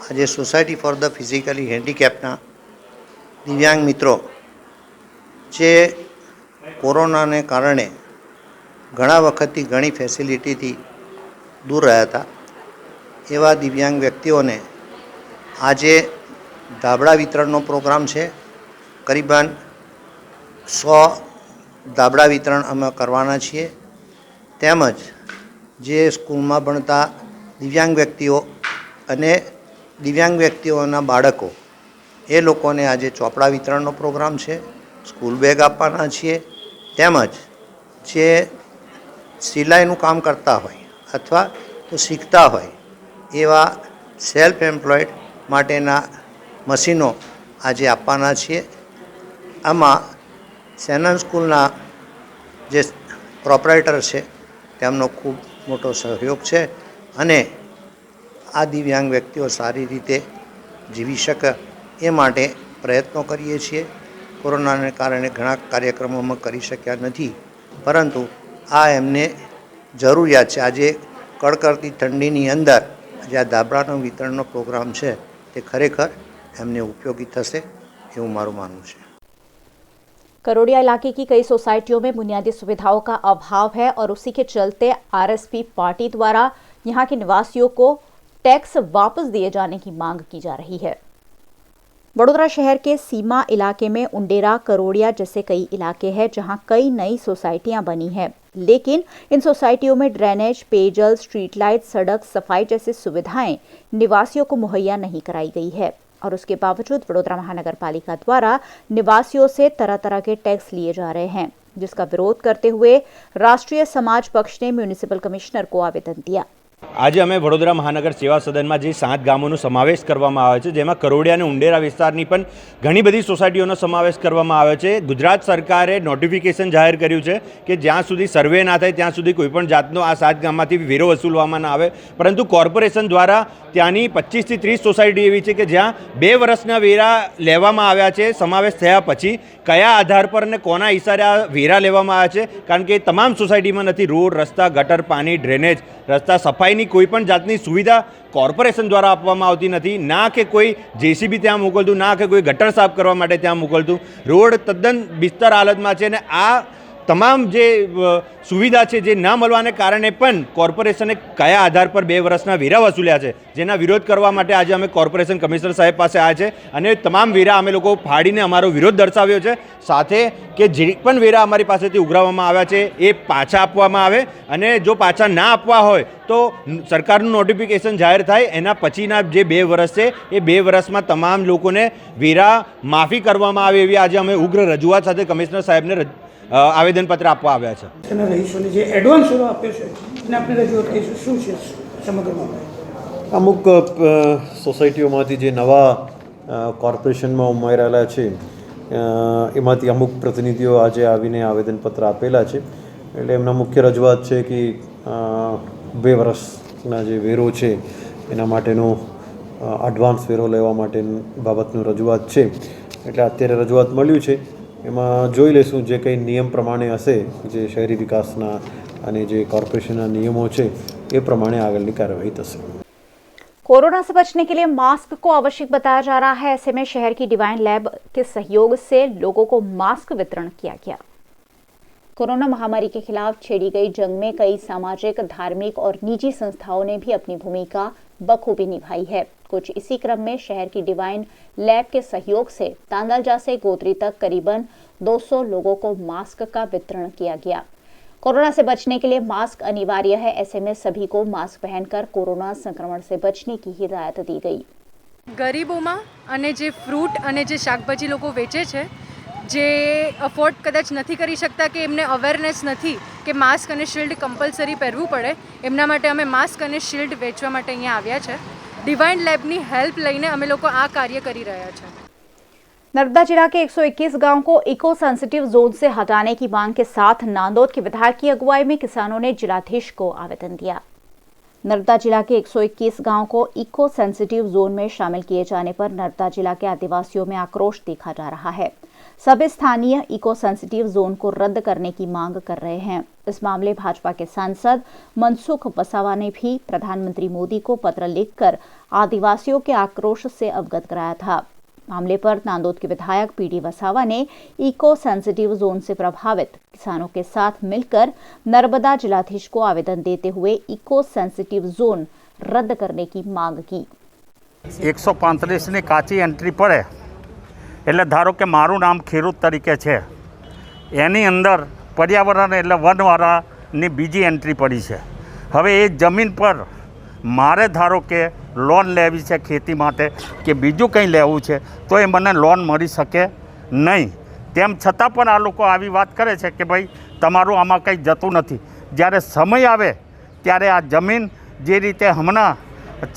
आज सोसायटी फॉर द फिजिकली हेन्डिकेपना दिव्यांग मित्रों जे कोरोना ने कारणे घणा वखतथी घणी फेसिलिटी थी दूर रह्या था एवा दिव्यांग व्यक्तिओं ने आजे धाबड़ा वितरणनो प्रोग्राम है। करीबन 100 धाबड़ा वितरण अमे करवाना छीए। तेमज जे स्कूल में भणता दिव्यांग व्यक्तिओ अने दिव्यांग व्यक्तिओना बाळको ए लोकोने आज चोपड़ा वितरणनो प्रोग्राम है। स्कूल बेग आपवाना छीए। तेमज जे सिलाईनुं काम करता होय अथवा तो शीखता होय एवा सेल्फ एम्प्लॉयड माटेना मशीनों आज आपवाना छीए। आमां सेनन स्कूलना जे प्रोपराइटर है तेमनो खूब मोटो सहयोग है अने आ दिव्यांग व्यक्तिओ सारी रीते जीवी शके ए माटे प्रयत्नों करीए छीए। कोरोना ने कारणे घणा कार्यक्रमों में करी शक्या नथी, परंतु आ एमने जरूरियात छे। आजे कड़कड़ती ठंडीनी अंदर जे धाबड़ानो वितरणनो प्रोग्राम है ते खरेखर एमने उपयोगी थशे एवुं मारुं मानवुं छे। करोड़िया इलाके की कई सोसाइटियों में बुनियादी सुविधाओं का अभाव है और उसी के चलते आरएसपी पार्टी द्वारा यहां के निवासियों को टैक्स वापस दिए जाने की मांग की जा रही है। वडोदरा शहर के सीमा इलाके में उंडेरा, करोड़िया जैसे कई इलाके हैं जहां कई नई सोसाइटियां बनी हैं, लेकिन इन सोसाइटियों में ड्रेनेज, पेयजल, स्ट्रीट लाइट, सड़क, सफाई जैसी सुविधाएं निवासियों को मुहैया नहीं कराई गई है और उसके बावजूद वडोदरा महानगर पालिका द्वारा निवासियों से तरह तरह के टैक्स लिए जा रहे हैं, जिसका विरोध करते हुए राष्ट्रीय समाज पक्ष ने म्युनिसिपल कमिश्नर को आवेदन दिया। आज अमे वडोदरा महानगर सेवा सदन में जे 7 गामों समावेश करवामां आव्यो छे, जेमां करोड़िया ने उंडेरा विस्तारनी पण घणी बधी सोसायटीओनो समावेश करवामां आव्यो छे। गुजरात सरकारे नोटिफिकेशन जाहिर कर्युं छे कि ज्यां सुधी सर्वे ना थाय त्यां सुधी कोईपण जातनो आ 7 गाममांथी वेरो वसूलवामां न आवे, परंतु कॉर्पोरेशन द्वारा त्यानी 25 થી 30 सोसायटी एवी छे कि ज्यां 2 वर्षना वेरा लेवामां आव्या छे। समावेश थया पछी कया आधार पर ने कोना इशारे आ वेरा लेवामां आव्या छे, कारण के तमाम सोसायटीमां नथी रोड, रस्ता, गटर, पानी, ड्रेनेज, रस्ता, सफाईनी कोईपण जातनी सुविधा कॉर्पोरेशन द्वारा आपवामां आवती नथी। ना कि कोई जेसीबी त्यां मोकलतुं, ना कि कोई गटर साफ करवा माटे त्यां मोकलतुं। रोड तद्दन बिस्तर हालतमां छे ने आ तमाम जे सुविधा है जे न मळवाने कारणे पण कॉर्पोरेशने कया आधार पर 2 वर्षना वेरा वसूल्या छे, जेना विरोध करवा माटे आज अमे कॉर्पोरेशन कमिश्नर साहेब पासे आव्या छे अने तमाम वेरा अमे लोको फाड़ीने अमारो विरोध दर्शाव्यो छे। साथे के जे पण वेरा अमारी पासेथी उघराववामां आव्या छे ए पाछा आपवामां आवे अने जो पाछा ना आपवा होय तो सरकारनुं नोटिफिकेशन जाहिर थाय एना पछीना जे 2 वर्ष छे ए 2 वर्षमां तमाम लोकोने वेरा माफी करवामां आवे एवी आज अमे उग्र रजूआत साथे कमिश्नर साहेबने आवेदनपत्र आपवा आव्या छे। તેના રહીશોને જે એડવાન્સરો આપ્યો છે એને આપણે રજૂઆત કરીશું શું છે સમગ્ર મામલે। અમુક સોસાયટીઓમાંથી જે નવા કોર્પોરેશનમાં ઉમેરાયેલા છે એમાંથી અમુક પ્રતિનિધિઓ આજે આવીને આવેદનપત્ર આપેલા છે, એટલે એમના મુખ્ય રજૂઆત છે કે 2 વર્ષના જે વેરો છે એના માટેનો એડવાન્સ વેરો લેવા માટે બાબતનું રજૂઆત છે, એટલે અત્યારે રજૂઆત મળ્યું છે એમાં જોઈ લેશું જે કંઈ નિયમ પ્રમાણે હશે, જે શહેરી વિકાસના અને જે કોર્પોરેશનના નિયમો છે એ પ્રમાણે આગળની કાર્યવાહી થશે। कोरोना से बचने के लिए मास्क को आवश्यक बताया जा रहा है। ऐसे में शहर की डिवाइन लैब के सहयोग से लोगों को मास्क वितरण किया गया। कोरोना महामारी के खिलाफ छेड़ी गई जंग में कई सामाजिक, धार्मिक और निजी संस्थाओं ने भी अपनी भूमिका बखूबी निभाई है। कुछ इसी क्रम में शहर की डिवाइन लैब के सहयोग से तांदलजा से गोत्री तक करीबन 200 लोगों को मास्क का वितरण किया गया। कोरोना से बचने के लिए मास्क अनिवार्य है, ऐसे में सभी को मास्क पहनकर कोरोना संक्रमण से बचने की हिदायत दी गई। गरीबों में अने जे फ्रूट अने जे शाकभाजी लोगो वेचे छे, જે અફોર્ડ કદાચ નથી કરી શકતા કે એમને અવેરનેસ નથી કે માસ્ક અને શિલ્ડ કમ્પલસરી પહેરવું પડે, એમના માટે અમે માસ્ક અને શિલ્ડ વેચવા માટે અહીંયા આવ્યા છે. ડિવાઇન લેબની હેલ્પ લઈને અમે લોકો આ કાર્ય કરી રહ્યા છે. नर्मदा जिला के 121 गांव को इको सेंसिटिव जोन से हटाने की मांग के साथ नांदोद के विधायक की अगुवाई में किसानों ने जिलाधीश को आवेदन दिया. नर्मदा जिला के 121 गांव को इको सेंसिटिव जोन में शामिल किए जाने पर नर्मदा जिला के आदिवासियों में आक्रोश देखा जा रहा है. सभी स्थानीय इको सेंसिटिव जोन को रद्द करने की मांग कर रहे हैं. इस मामले भाजपा के सांसद मनसुख वसावा ने भी प्रधानमंत्री मोदी को पत्र लिखकर आदिवासियों के आक्रोश से अवगत कराया था. मामले पर नांदोद के विधायक पीडी वसावा ने इको सेंसिटिव जोन से प्रभावित किसानों के साथ मिलकर नर्मदा जिलाधीश को आवेदन देते हुए इको सेंसिटिव जोन रद्द करने की मांग की. 135 ની કાચી એન્ટ્રી પડે એટલે ધારો કે મારું નામ ખેડૂત તરીકે છે, એની અંદર પર્યાવરણ એટલે વનવાળાની બીજી એન્ટ્રી પડી છે. હવે એ જમીન પર મારે ધારો કે લોન લેવી છે ખેતી માટે કે બીજું કંઈ લેવું છે તો એ મને લોન મળી શકે નહીં. તેમ છતાં પણ આ લોકો આવી વાત કરે છે કે ભાઈ તમારું આમાં કંઈ જતું નથી. જ્યારે સમય આવે ત્યારે આ જમીન જે રીતે હમણાં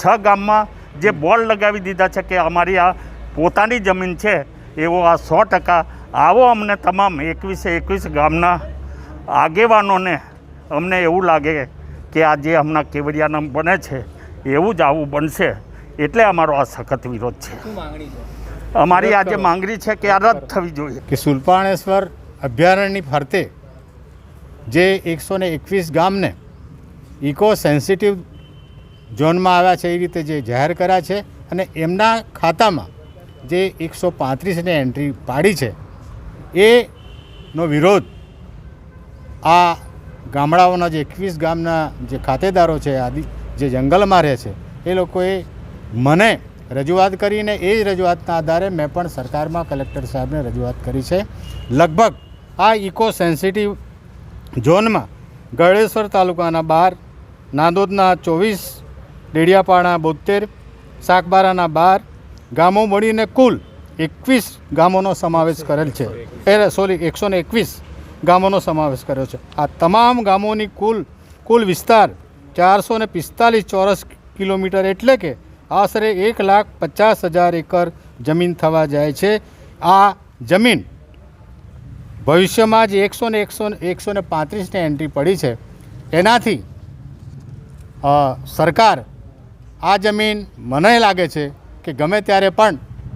6 ગામમાં જે બોર્ડ લગાવી દીધા છે કે અમારી આ પોતાની જમીન છે, એવો આ 100% આવો અમને તમામ 21 ગામના આગેવાનોને અમને એવું લાગે કે આ જે હમણાં કેવડિયાના બને છે એવું જ આવું બનશે, એટલે અમારો આ સખત વિરોધ છે. અમારી આજે માંગણી છે કે આ રદ થવી જોઈએ. કે સુલપાણેશ્વર અભયારણ્યની ફરતે જે 121 ગામને ઇકો સેન્સિટિવ ઝોનમાં આવ્યા છે એ રીતે જે જાહેર કર્યા છે અને એમના ખાતામાં જે 135ની એન્ટ્રી પાડી છે એનો વિરોધ આ ગામડાઓના જે 21 ગામના જે ખાતેદારો છે, જે જંગલમાં રહે છે, એ લોકોએ મને રજૂઆત કરીને એ જ રજૂઆતના આધારે મેં પણ સરકારમાં કલેક્ટર સાહેબને રજૂઆત કરી છે. લગભગ આ ઇકો સેન્સિટિવ ઝોનમાં ગળેશ્વર તાલુકાના 12, નાંદોદના 24, ડેડિયાપાડા 72, સાગબારાના 12 ગામો મળીને કુલ 21 ગામોનો સમાવેશ કરેલ છે. 121 ગામોનો સમાવેશ કર્યો છે. આ તમામ ગામોની કુલ વિસ્તાર 445 ચોરસ કિલોમીટર એટલે કે આશરે 1,50,000 એકર જમીન થવા જાય છે. આ જમીન ભવિષ્યમાં જે 135ની એન્ટ્રી પડી છે એનાથી સરકાર આ જમીન મને લાગે છે કે ગમે ત્યારે પણ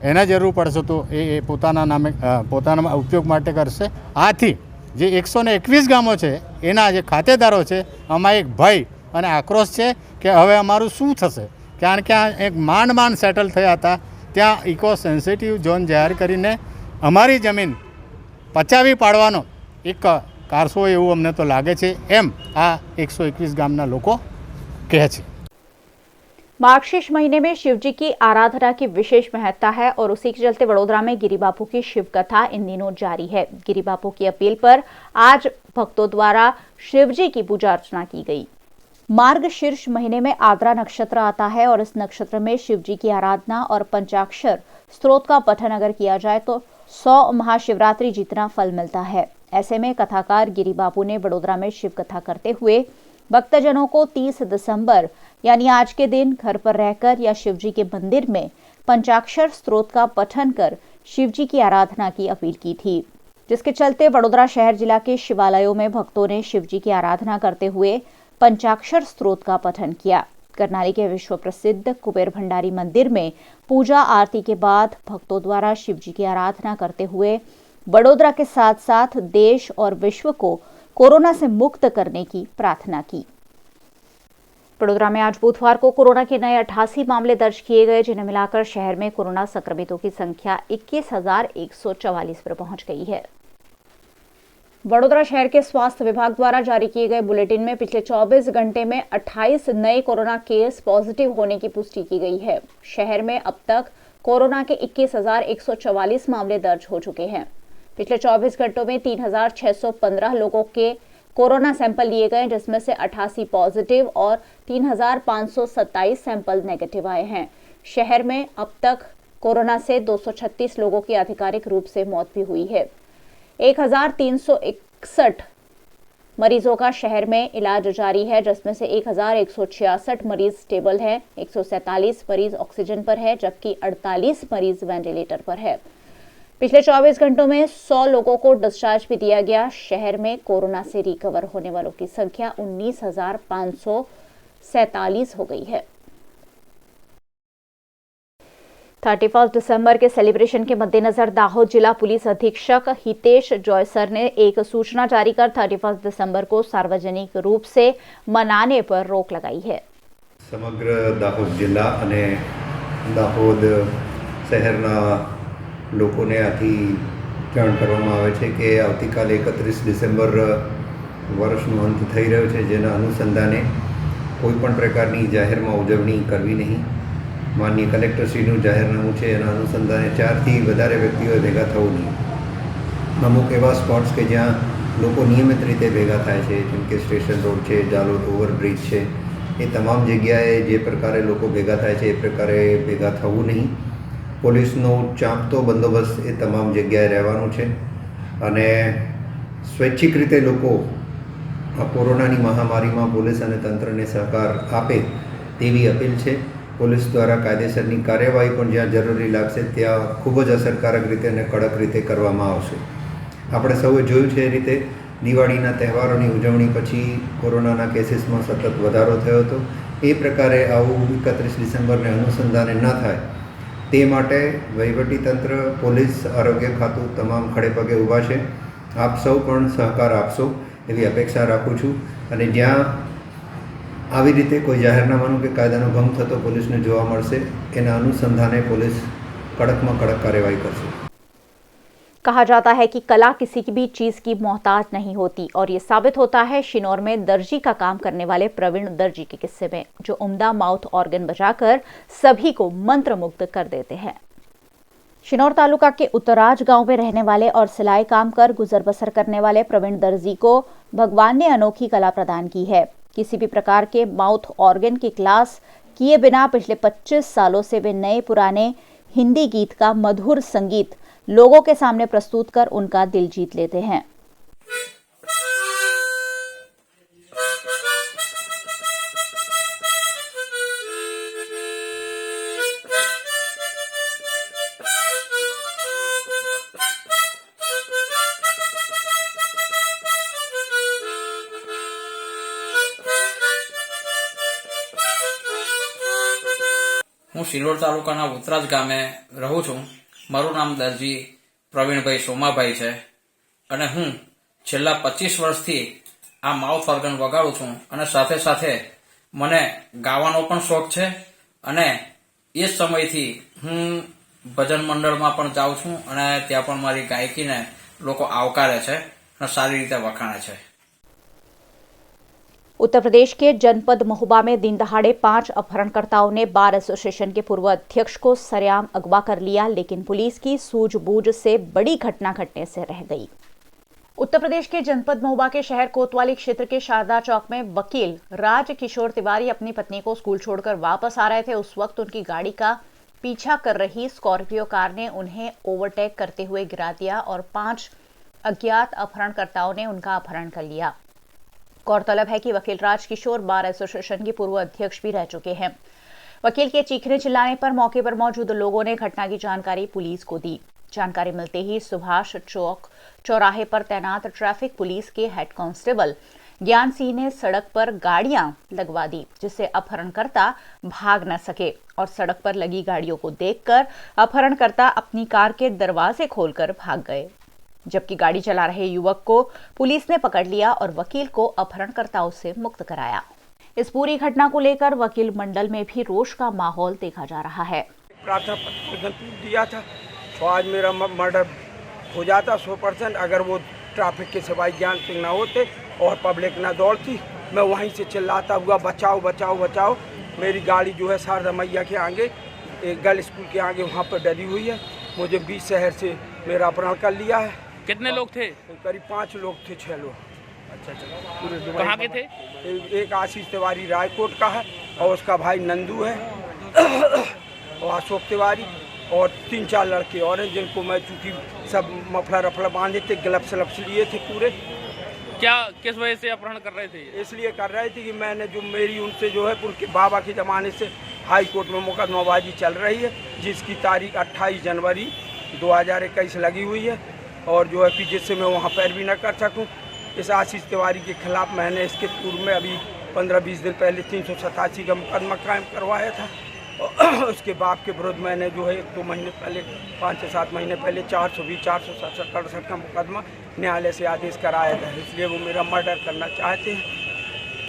એને જરૂર પડશે તો એ પોતાના નામે પોતાના ઉપયોગ માટે કરશે. આથી જે 121 ગામો છે એના જે ખાતેદારો છે આમાં એક ભય અને આક્રોશ છે કે હવે અમારું શું થશે, કારણ કે આ એક માંડ સેટલ થયા હતા, ત્યાં ઇકો સેન્સિટિવ ઝોન જાહેર કરીને અમારી જમીન પચાવી પાડવાનો એક કારસો એવું અમને તો લાગે છે, એમ આ 121 ગામના લોકો કહે છે. मार्गशीर्ष महीने में शिवजी की आराधना की विशेष महत्ता है और उसी के चलते वडोदरा में गिरी बापू की शिव कथा इन दिनों जारी है. गिरी बापू की अपील पर आज भक्तों द्वारा शिवजी की पूजा अर्चना की गई. मार्गशीर्ष महीने में आद्रा नक्षत्र आता है और इस नक्षत्र में शिवजी की आराधना और पंचाक्षर स्तोत्र का पठन अगर किया जाए तो 100 महाशिवरात्रि जितना फल मिलता है. ऐसे में कथाकार गिरी बापू ने वडोदरा में शिव कथा करते हुए भक्तजनों को 30 दिसंबर यानी आज के दिन घर पर रहकर या शिवजी के मंदिर में पंचाक्षर स्तोत्र का पठन कर शिवजी की आराधना की अपील की थी, जिसके चलते वडोदरा शहर जिला के शिवालयों में भक्तों ने शिवजी की आराधना करते हुए पंचाक्षर स्तोत्र का पठन किया. करनाली के विश्व प्रसिद्ध कुबेर भंडारी मंदिर में पूजा आरती के बाद भक्तों द्वारा शिवजी की आराधना करते हुए वडोदरा के साथ साथ देश और विश्व को कोरोना से मुक्त करने की प्रार्थना की. वडोदरा में आज बुधवार को कोरोना के नए 88 मामले दर्ज किए गए, जिन्हें मिलाकर शहर में कोरोना संक्रमितों की संख्या 21,144 पर पहुंच गई है. वडोदरा शहर के स्वास्थ्य विभाग द्वारा जारी किए गए बुलेटिन में पिछले 24 घंटे में 28 नए कोरोना केस पॉजिटिव होने की पुष्टि की गई है. शहर में अब तक कोरोना के 21,144 मामले दर्ज हो चुके हैं. पिछले 24 घंटों में 3,615 लोगों के कोरोना सैंपल लिए गए, जिसमें से 88 पॉजिटिव और 3,527 सैंपल नेगेटिव आए हैं. शहर में अब तक कोरोना से 236 लोगों की आधिकारिक रूप से मौत भी हुई है. 1361 मरीजों का शहर में इलाज जारी है, जिसमें से 1166 मरीज स्टेबल है, 147 मरीज ऑक्सीजन पर है, जबकि 48 मरीज वेंटिलेटर पर है। पिछले 24 घंटों में 100 लोगों को डिस्चार्ज भी दिया गया। शहर में कोरोना से रिकवर होने वालों की संख्या 19,547 हो गई है। 31 दिसंबर के सेलिब्रेशन के मद्देनजर दाहोद जिला पुलिस अधीक्षक हितेश जॉयसर ने एक सूचना जारी कर 31 दिसंबर को सार्वजनिक रूप से मनाने पर रोक लगाई है। समग्र दाहोद जिला અને દાહોદ શહેરના લોકોને આથી જાણ કરવામાં આવે છે કે આવતીકાલે 31 ડિસેમ્બર વર્ષનો અંત થઈ રહ્યો છે, જેના અનુસંધાને કોઈપણ પ્રકારની જાહેરમાં ઉજવણી કરવી નહીં। માનનીય કલેક્ટરશ્રીનું જાહેરનામું છે, એના અનુસંધાને 4થી વધારે વ્યક્તિઓએ ભેગા થવું નહીં। અમુક એવા સ્પોટ્સ કે જ્યાં લોકો નિયમિત રીતે ભેગા થાય છે, જેમ કે સ્ટેશન રોડ છે, જાલોદ ઓવરબ્રિજ છે, એ તમામ જગ્યાએ જે પ્રકારે લોકો ભેગા થાય છે એ પ્રકારે ભેગા થવું નહીં। પોલીસનો ચાંપતો બંદોબસ્ત એ તમામ જગ્યાએ રહેવાનો છે અને સ્વૈચ્છિક રીતે લોકો આ કોરોનાની મહામારીમાં પોલીસ અને તંત્રને સહકાર આપે તેવી અપીલ છે। પોલીસ દ્વારા કાયદેસરની કાર્યવાહી પણ જ્યાં જરૂરી લાગશે ત્યાં ખૂબ જ અસરકારક રીતે અને કડક રીતે કરવામાં આવશે। આપણે સૌએ જોયું છે એ રીતે દિવાળીના તહેવારોની ઉજવણી પછી કોરોનાના કેસીસમાં સતત વધારો થયો હતો। એ પ્રકારે આવું 31 ડિસેમ્બરને અનુસંધાને ન થાય તે માટે વહીવટીતંત્ર, પોલીસ, આરોગ્ય ખાતું તમામ ખડે પગે ઊભા છે। આપ સૌ પણ સહકાર આપશો એવી અપેક્ષા રાખું છું અને જ્યાં આવી રીતે કોઈ જાહેરનામાનું કે કાયદાનો ભંગ થતો પોલીસને જોવા મળશે એના અનુસંધાને પોલીસ કડકમાં કડક કાર્યવાહી કરશે। कहा जाता है कि कला किसी की भी चीज की मोहताज नहीं होती और ये साबित होता है शिनौर में दर्जी का काम करने वाले प्रवीण दर्जी के किस्से में, जो उम्दा माउथ ऑर्गन बजाकर सभी को मंत्रमुग्ध कर देते हैं। शिनौर तालुका के उत्तराज गांव में रहने वाले और सिलाई काम कर गुजर बसर करने वाले प्रवीण दर्जी को भगवान ने अनोखी कला प्रदान की है। किसी भी प्रकार के माउथ ऑर्गन की क्लास किए बिना पिछले 25 सालों से वे नए पुराने हिंदी गीत का मधुर संगीत लोगों के सामने प्रस्तुत कर उनका दिल जीत लेते हैं। હું શિલોડ તાલુકાના ઉતરાજ ગામે રહું છું। મારું નામ દરજી પ્રવીણભાઈ સોમાભાઈ છે અને હું છેલ્લા 25 વર્ષથી આ માઉથ ઓર્ગન વગાડું છું અને સાથે સાથે મને ગાવાનો પણ શોખ છે અને એ જ સમયથી હું ભજન મંડળમાં પણ જાઉં છું અને ત્યાં પણ મારી ગાયકીને લોકો આવકારે છે અને સારી રીતે વખાણે છે। उत्तर प्रदेश के जनपद महोबा में दिन दहाड़े 5 अपहरणकर्ताओं ने बार एसोसिएशन के पूर्व अध्यक्ष को सरेआम अगवा कर लिया, लेकिन पुलिस की सूझबूझ से बड़ी घटना घटने से रह गई। उत्तर प्रदेश के जनपद महोबा के शहर कोतवाली क्षेत्र के शारदा चौक में वकील राज किशोर तिवारी अपनी पत्नी को स्कूल छोड़कर वापस आ रहे थे। उस वक्त उनकी गाड़ी का पीछा कर रही स्कॉर्पियो कार ने उन्हें ओवरटेक करते हुए गिरा दिया और 5 अज्ञात अपहरणकर्ताओं ने उनका अपहरण कर लिया। गौरतलब है कि वकील राज किशोर बार एसोसिएशन के पूर्व अध्यक्ष भी रह चुके हैं। वकील के चीखने चिल्लाने पर मौके पर मौजूद लोगों ने घटना की जानकारी पुलिस को दी। जानकारी मिलते ही सुभाष चौक चौराहे पर तैनात ट्रैफिक पुलिस के हेड कांस्टेबल ज्ञान सिंह ने सड़क पर गाड़ियां लगवा दी, जिससे अपहरणकर्ता भाग न सके और सड़क पर लगी गाड़ियों को देखकर अपहरणकर्ता अपनी कार के दरवाजे खोलकर भाग गए, जबकि गाड़ी चला रहे युवक को पुलिस ने पकड़ लिया और वकील को अपहरणकर्ताओं से मुक्त कराया। इस पूरी घटना को लेकर वकील मंडल में भी रोष का माहौल देखा जा रहा है। प्रार्थना पत्र दिया था तो आज मेरा मर्डर हो जाता 100%। अगर वो ट्रैफिक के सिवाय ज्ञान सिंह ना होते और पब्लिक ना दौड़ती, मैं वहीं से चिल्लाता हुआ बचाओ बचाओ बचाओ। मेरी गाड़ी जो है शारदा मैया के आगे, एक गर्ल स्कूल के आगे वहाँ पर डली हुई है। मुझे 20 शहर से मेरा अपहरण कर लिया है। कितने लोग थे? करीब 5 लोग थे, 6 लोग। अच्छा, कहाँ के थे? एक आशीष तिवारी रायकोट का है और उसका भाई नंदू है और अशोक तिवारी और 3-4 लड़के और हैं जिनको मैं चूँकि सब मफलर रफलर बांधे थे, ग्लव्स व्लव्स लिए थे पूरे। क्या किस वजह से अपहरण कर रहे थे? इसलिए कर रहे थे कि मैंने जो मेरी उनसे जो है उनके बाबा के ज़माने से हाई कोर्ट में मुकदमाबाजी चल रही है, जिसकी तारीख 28 जनवरी 2021 लगी हुई है, और जो है कि जिससे मैं वहाँ पैरवी न कर सकूँ। इस आशीष तिवारी के खिलाफ मैंने इसके पूर्व में अभी 15-20 दिन पहले 387 का मुकदमा कायम करवाया था। उसके बाप के विरुद्ध मैंने जो है 1-2 महीने पहले, 5 से 7 महीने पहले 467 का मुकदमा न्यायालय से आदेश कराया था, इसलिए वो मेरा मर्डर करना चाहते हैं।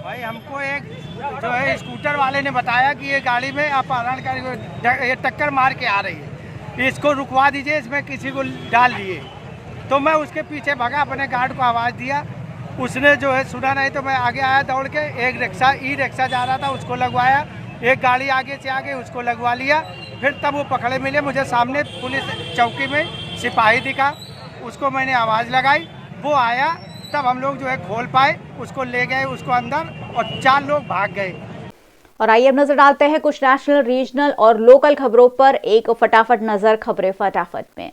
भाई हमको एक जो है स्कूटर वाले ने बताया कि ये गाड़ी में अपहरणकारी ये टक्कर मार के आ रही है, इसको रुकवा दीजिए, इसमें किसी को डाल दिए। तो मैं उसके पीछे भागा, अपने गार्ड को आवाज़ दिया, उसने जो है सुना नहीं, तो मैं आगे आया दौड़ के। एक रिक्शा ई-रिक्शा जा रहा था, उसको लगवाया। एक गाड़ी आगे से आगे, उसको लगवा लिया। फिर तब वो पकड़े मिले मुझे, सामने पुलिस चौकी में सिपाही दिखा, उसको मैंने आवाज़ लगाई, वो आया, तब हम लोग जो है खोल पाए, उसको ले गए उसको अंदर, और 4 लोग भाग गए। और आइए अब नजर डालते हैं कुछ नेशनल, रीजनल और लोकल खबरों पर। एक फटाफट नजर खबरें फटाफट में।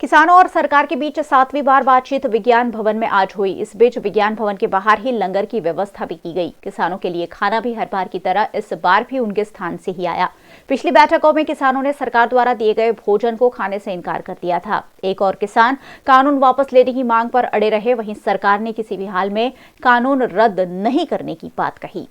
किसानों और सरकार के बीच 7वीं बार बातचीत विज्ञान भवन में आज हुई। इस बीच विज्ञान भवन के बाहर ही लंगर की व्यवस्था भी की गई। किसानों के लिए खाना भी हर बार की तरह इस बार भी उनके स्थान से ही आया। पिछली बैठकों में किसानों ने सरकार द्वारा दिए गए भोजन को खाने से इनकार कर दिया था। एक और किसान कानून वापस लेने की मांग पर अड़े रहे, वहीं सरकार ने किसी भी हाल में कानून रद्द नहीं करने की बात कही।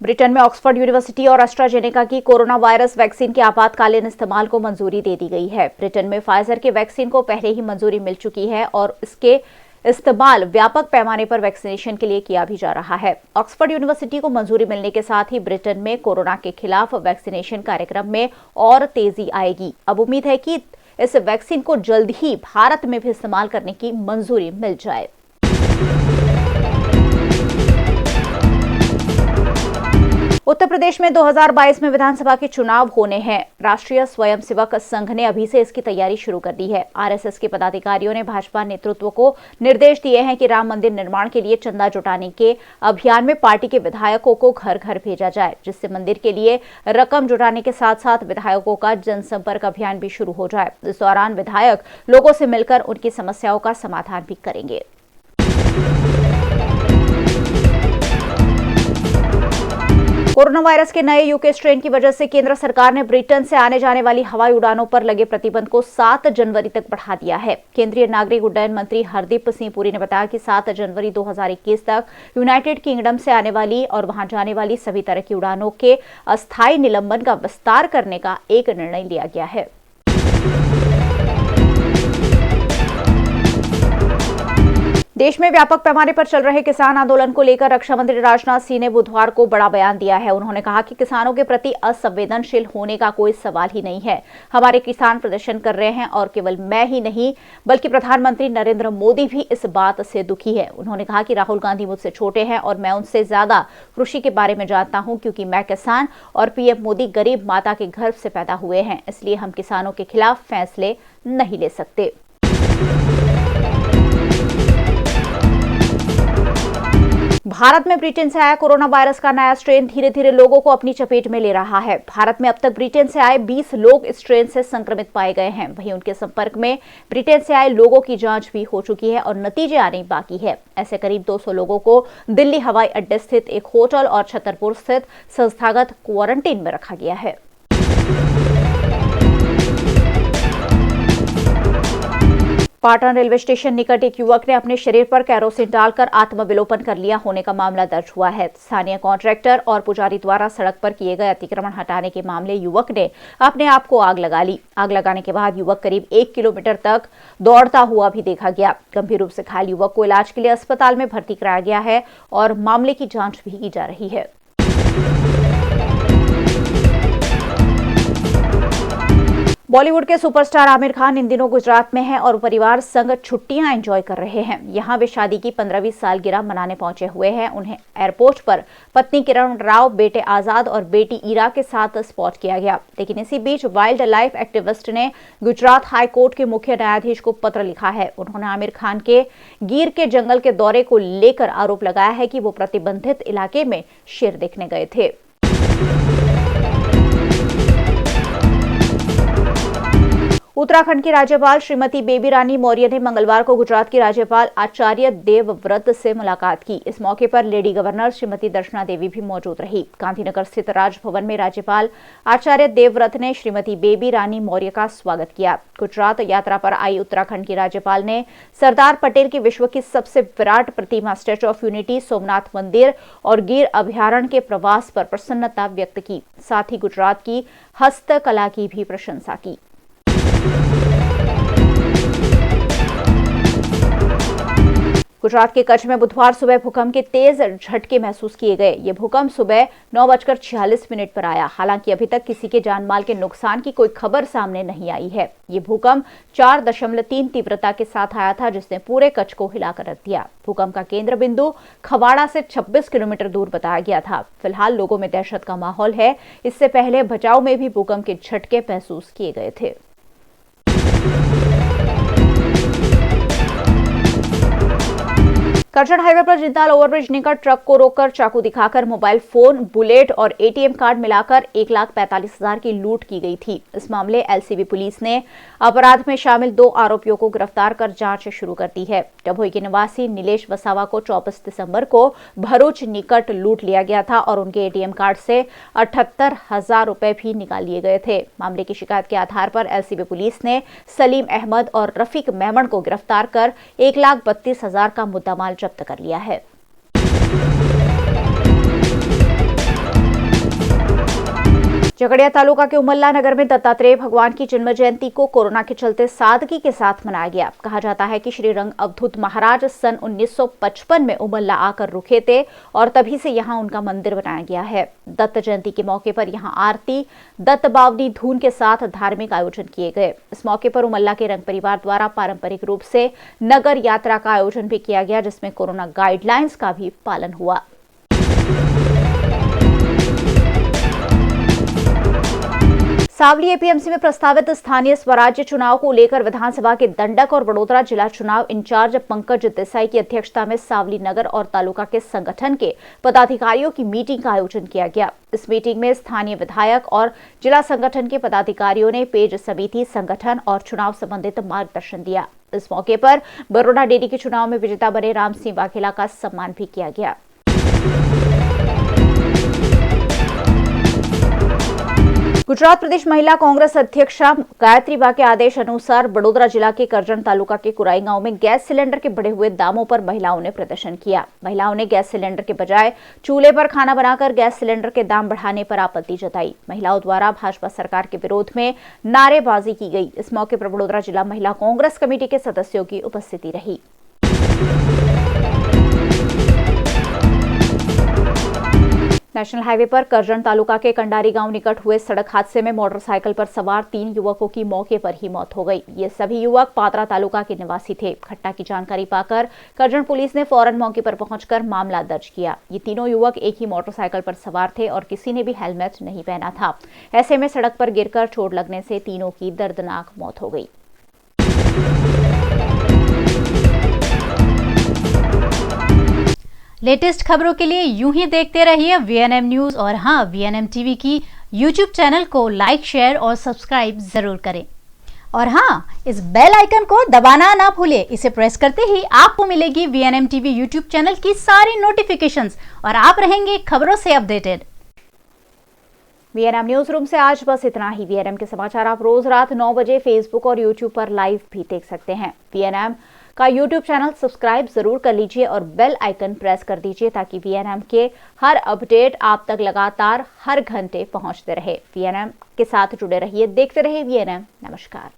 ब्रिटेन में ऑक्सफोर्ड यूनिवर्सिटी और एस्ट्राजेनेका की कोरोना वायरस वैक्सीन के आपातकालीन इस्तेमाल को मंजूरी दे दी गई है। ब्रिटेन में फाइजर के वैक्सीन को पहले ही मंजूरी मिल चुकी है और इसके इस्तेमाल व्यापक पैमाने पर वैक्सीनेशन के लिए किया भी जा रहा है। ऑक्सफोर्ड यूनिवर्सिटी को मंजूरी मिलने के साथ ही ब्रिटेन में कोरोना के खिलाफ वैक्सीनेशन कार्यक्रम में और तेजी आएगी। अब उम्मीद है कि इस वैक्सीन को जल्द ही भारत में भी इस्तेमाल करने की मंजूरी मिल जाए। उत्तर प्रदेश में 2022 में विधानसभा के चुनाव होने हैं। राष्ट्रीय स्वयंसेवक संघ ने अभी से इसकी तैयारी शुरू कर दी है। आरएसएस के पदाधिकारियों ने भाजपा नेतृत्व को निर्देश दिए हैं कि राम मंदिर निर्माण के लिए चंदा जुटाने के अभियान में पार्टी के विधायकों को घर घर भेजा जाए, जिससे मंदिर के लिए रकम जुटाने के साथ साथ विधायकों का जनसंपर्क अभियान भी शुरू हो जाए। इस दौरान विधायक लोगों से मिलकर उनकी समस्याओं का समाधान भी करेंगे। कोरोना वायरस के नए यूके स्ट्रेन की वजह से केंद्र सरकार ने ब्रिटेन से आने जाने वाली हवाई उड़ानों पर लगे प्रतिबंध को 7 जनवरी तक बढ़ा दिया है। केंद्रीय नागरिक उड्डयन मंत्री हरदीप सिंह पुरी ने बताया कि 7 जनवरी 2021 तक यूनाइटेड किंगडम से आने वाली और वहां जाने वाली सभी तरह की उड़ानों के अस्थायी निलंबन का विस्तार करने का एक निर्णय लिया गया है। देश में व्यापक पैमाने पर चल रहे किसान आंदोलन को लेकर रक्षा मंत्री राजनाथ सिंह ने बुधवार को बड़ा बयान दिया है। उन्होंने कहा कि किसानों के प्रति असंवेदनशील होने का कोई सवाल ही नहीं है। हमारे किसान प्रदर्शन कर रहे हैं और केवल मैं ही नहीं बल्कि प्रधानमंत्री नरेंद्र मोदी भी इस बात से दुखी है। उन्होंने कहा कि राहुल गांधी मुझसे छोटे हैं और मैं उनसे ज्यादा कृषि के बारे में जानता हूं, क्योंकि मैं किसान और पीएम मोदी गरीब माता के गर्भ से पैदा हुए हैं, इसलिए हम किसानों के खिलाफ फैसले नहीं ले सकते। भारत में ब्रिटेन से आया कोरोना वायरस का नया स्ट्रेन धीरे धीरे लोगों को अपनी चपेट में ले रहा है। भारत में अब तक ब्रिटेन से आए 20 लोग इस स्ट्रेन से संक्रमित पाए गए हैं। वहीं उनके संपर्क में ब्रिटेन से आए लोगों की जांच भी हो चुकी है और नतीजे आने बाकी है। ऐसे करीब 200 लोगों को दिल्ली हवाई अड्डे स्थित एक होटल और छतरपुर स्थित संस्थागत क्वारंटीन में रखा गया है। पाटन रेलवे स्टेशन निकट एक युवक ने अपने शरीर पर कैरोसिन डालकर आत्मविलोपन कर लिया होने का मामला दर्ज हुआ है। स्थानीय कॉन्ट्रैक्टर और पुजारी द्वारा सड़क पर किए गए अतिक्रमण हटाने के मामले युवक ने अपने आप को आग लगा ली। आग लगाने के बाद युवक करीब 1 किलोमीटर तक दौड़ता हुआ भी देखा गया। गंभीर रूप से घायल युवक को इलाज के लिए अस्पताल में भर्ती कराया गया है और मामले की जांच भी की जा रही है। बॉलीवुड के सुपरस्टार आमिर खान इन दिनों गुजरात में हैं और परिवार संग छुट्टियां एंजॉय कर रहे हैं। यहां वे शादी की 15वीं सालगिरह मनाने पहुंचे हुए हैं। उन्हें एयरपोर्ट पर पत्नी किरण राव, बेटे आजाद और बेटी ईरा के साथ स्पॉट किया गया। लेकिन इसी बीच वाइल्ड लाइफ एक्टिविस्ट ने गुजरात हाई कोर्ट के मुख्य न्यायाधीश को पत्र लिखा है। उन्होंने आमिर खान के गिर के जंगल के दौरे को लेकर आरोप लगाया है कि वो प्रतिबंधित इलाके में शेर देखने गए थे। उत्तराखंड की राज्यपाल श्रीमती बेबी रानी मौर्य ने मंगलवार को गुजरात की राज्यपाल आचार्य देवव्रत से मुलाकात की। इस मौके पर लेडी गवर्नर श्रीमती दर्शना देवी भी मौजूद रही। गांधीनगर स्थित राजभवन में राज्यपाल आचार्य देवव्रत ने श्रीमती बेबी रानी मौर्य का स्वागत किया। गुजरात यात्रा पर आई उत्तराखंड की राज्यपाल ने सरदार पटेल की विश्व की सबसे विराट प्रतिमा स्टैच्यू ऑफ यूनिटी, सोमनाथ मंदिर और गिर अभयारण्य के प्रवास पर प्रसन्नता व्यक्त की। साथ ही गुजरात की हस्तकला की भी प्रशंसा की। गुजरात के कच्छ में बुधवार सुबह भूकंप के तेज झटके महसूस किए गए। ये भूकंप सुबह 9:46 पर आया। हालांकि अभी तक किसी के जानमाल के नुकसान की कोई खबर सामने नहीं आई है। ये भूकंप 4.3 तीव्रता के साथ आया था, जिसने पूरे कच्छ को हिलाकर रख दिया। भूकंप का केंद्र बिंदु खवाड़ा से 26 किलोमीटर दूर बताया गया था। फिलहाल लोगों में दहशत का माहौल है। इससे पहले भचाऊ में भी भूकंप के झटके महसूस किए गए थे। करजन हाईवे पर जिंदाल ओवरब्रिज निकट ट्रक को रोककर चाकू दिखाकर मोबाइल फोन, बुलेट और एटीएम कार्ड मिलाकर 1,45,000 की लूट की गई थी। इस मामले एलसीबी पुलिस ने अपराध में शामिल 2 आरोपियों को गिरफ्तार कर जांच शुरू कर दी है। डभोई के निवासी नीलेश वसावा को 24 दिसंबर को भरूच निकट लूट लिया गया था और उनके एटीएम कार्ड से 78,000 रुपए भी निकाल लिए गए थे। मामले की शिकायत के आधार पर एलसीबी पुलिस ने सलीम अहमद और रफीक मेमन को गिरफ्तार कर 1,32,000 का मुद्दामाल जब्त कर लिया है। झगड़िया तालुका के उमल्ला नगर में दत्तात्रेय भगवान की जन्म जयंती को कोरोना के चलते सादगी के साथ मनाया गया। कहा जाता है कि श्री रंग अवधूत महाराज सन 1955 में उमल्ला आकर रुके थे और तभी से यहां उनका मंदिर बनाया गया है। दत्त जयंती के मौके पर यहां आरती, दत्त बावनी धून के साथ धार्मिक आयोजन किए गए। इस मौके पर उमल्ला के रंग परिवार द्वारा पारंपरिक रूप से नगर यात्रा का आयोजन भी किया गया, जिसमें कोरोना गाइडलाइंस का भी पालन हुआ। सावली एपीएमसी में प्रस्तावित स्थानीय स्वराज्य चुनाव को लेकर विधानसभा के दंडक और वडोदरा जिला चुनाव इंचार्ज पंकज देसाई की अध्यक्षता में सावली नगर और तालुका के संगठन के पदाधिकारियों की मीटिंग का आयोजन किया गया। इस मीटिंग में स्थानीय विधायक और जिला संगठन के पदाधिकारियों ने पेज समिति, संगठन और चुनाव संबंधित मार्गदर्शन दिया। इस मौके पर बरोड़ा डेयरी के चुनाव में विजेता बने राम सिंह वाघेला का सम्मान भी किया गया। गुजरात प्रदेश महिला कांग्रेस अध्यक्षा गायत्री बा के आदेश अनुसार बड़ोदरा जिला के करजन तालुका के कुराई गांव में गैस सिलेंडर के बढ़े हुए दामों पर महिलाओं ने प्रदर्शन किया। महिलाओं ने गैस सिलेंडर के बजाय चूल्हे पर खाना बनाकर गैस सिलेंडर के दाम बढ़ाने पर आपत्ति जताई। महिलाओं द्वारा भाजपा सरकार के विरोध में नारेबाजी की गई। इस मौके पर बड़ोदरा जिला महिला कांग्रेस कमेटी के सदस्यों की उपस्थिति रही। नेशनल हाईवे पर करजन तालुका के कंडारी गांव निकट हुए सड़क हादसे में मोटरसाइकिल पर सवार 3 युवकों की मौके पर ही मौत हो गई। ये सभी युवक पात्रा तालुका के निवासी थे। घटना की जानकारी पाकर करजन पुलिस ने फौरन मौके पर पहुंचकर मामला दर्ज किया। ये तीनों युवक एक ही मोटरसाइकिल पर सवार थे और किसी ने भी हेलमेट नहीं पहना था। ऐसे में सड़क पर गिरकर चोट लगने से तीनों की दर्दनाक मौत हो गई। लेटेस्ट खबरों के लिए यूं ही देखते रहिए VNM न्यूज़ और हाँ, VNM टीवी की YouTube चैनल को लाइक, शेयर और सब्सक्राइब जरूर करें। और हाँ, इस बेल आइकन को दबाना ना भूलें। इसे प्रेस करते ही आपको मिलेगी VNM टीवी YouTube चैनल की सारी नोटिफिकेशंस और आप रहेंगे खबरों से अपडेटेड। VNM न्यूज रूम से आज बस इतना ही। VNM के समाचार आप रोज रात 9 बजे फेसबुक और यूट्यूब पर लाइव भी देख सकते हैं। VNM का यूट्यूब चैनल सब्सक्राइब जरूर कर लीजिए और बेल आइकन प्रेस कर दीजिए ताकि VNM के हर अपडेट आप तक लगातार हर घंटे पहुंचते रहे। VNM के साथ जुड़े रहिए, देखते रहिए VNM। नमस्कार।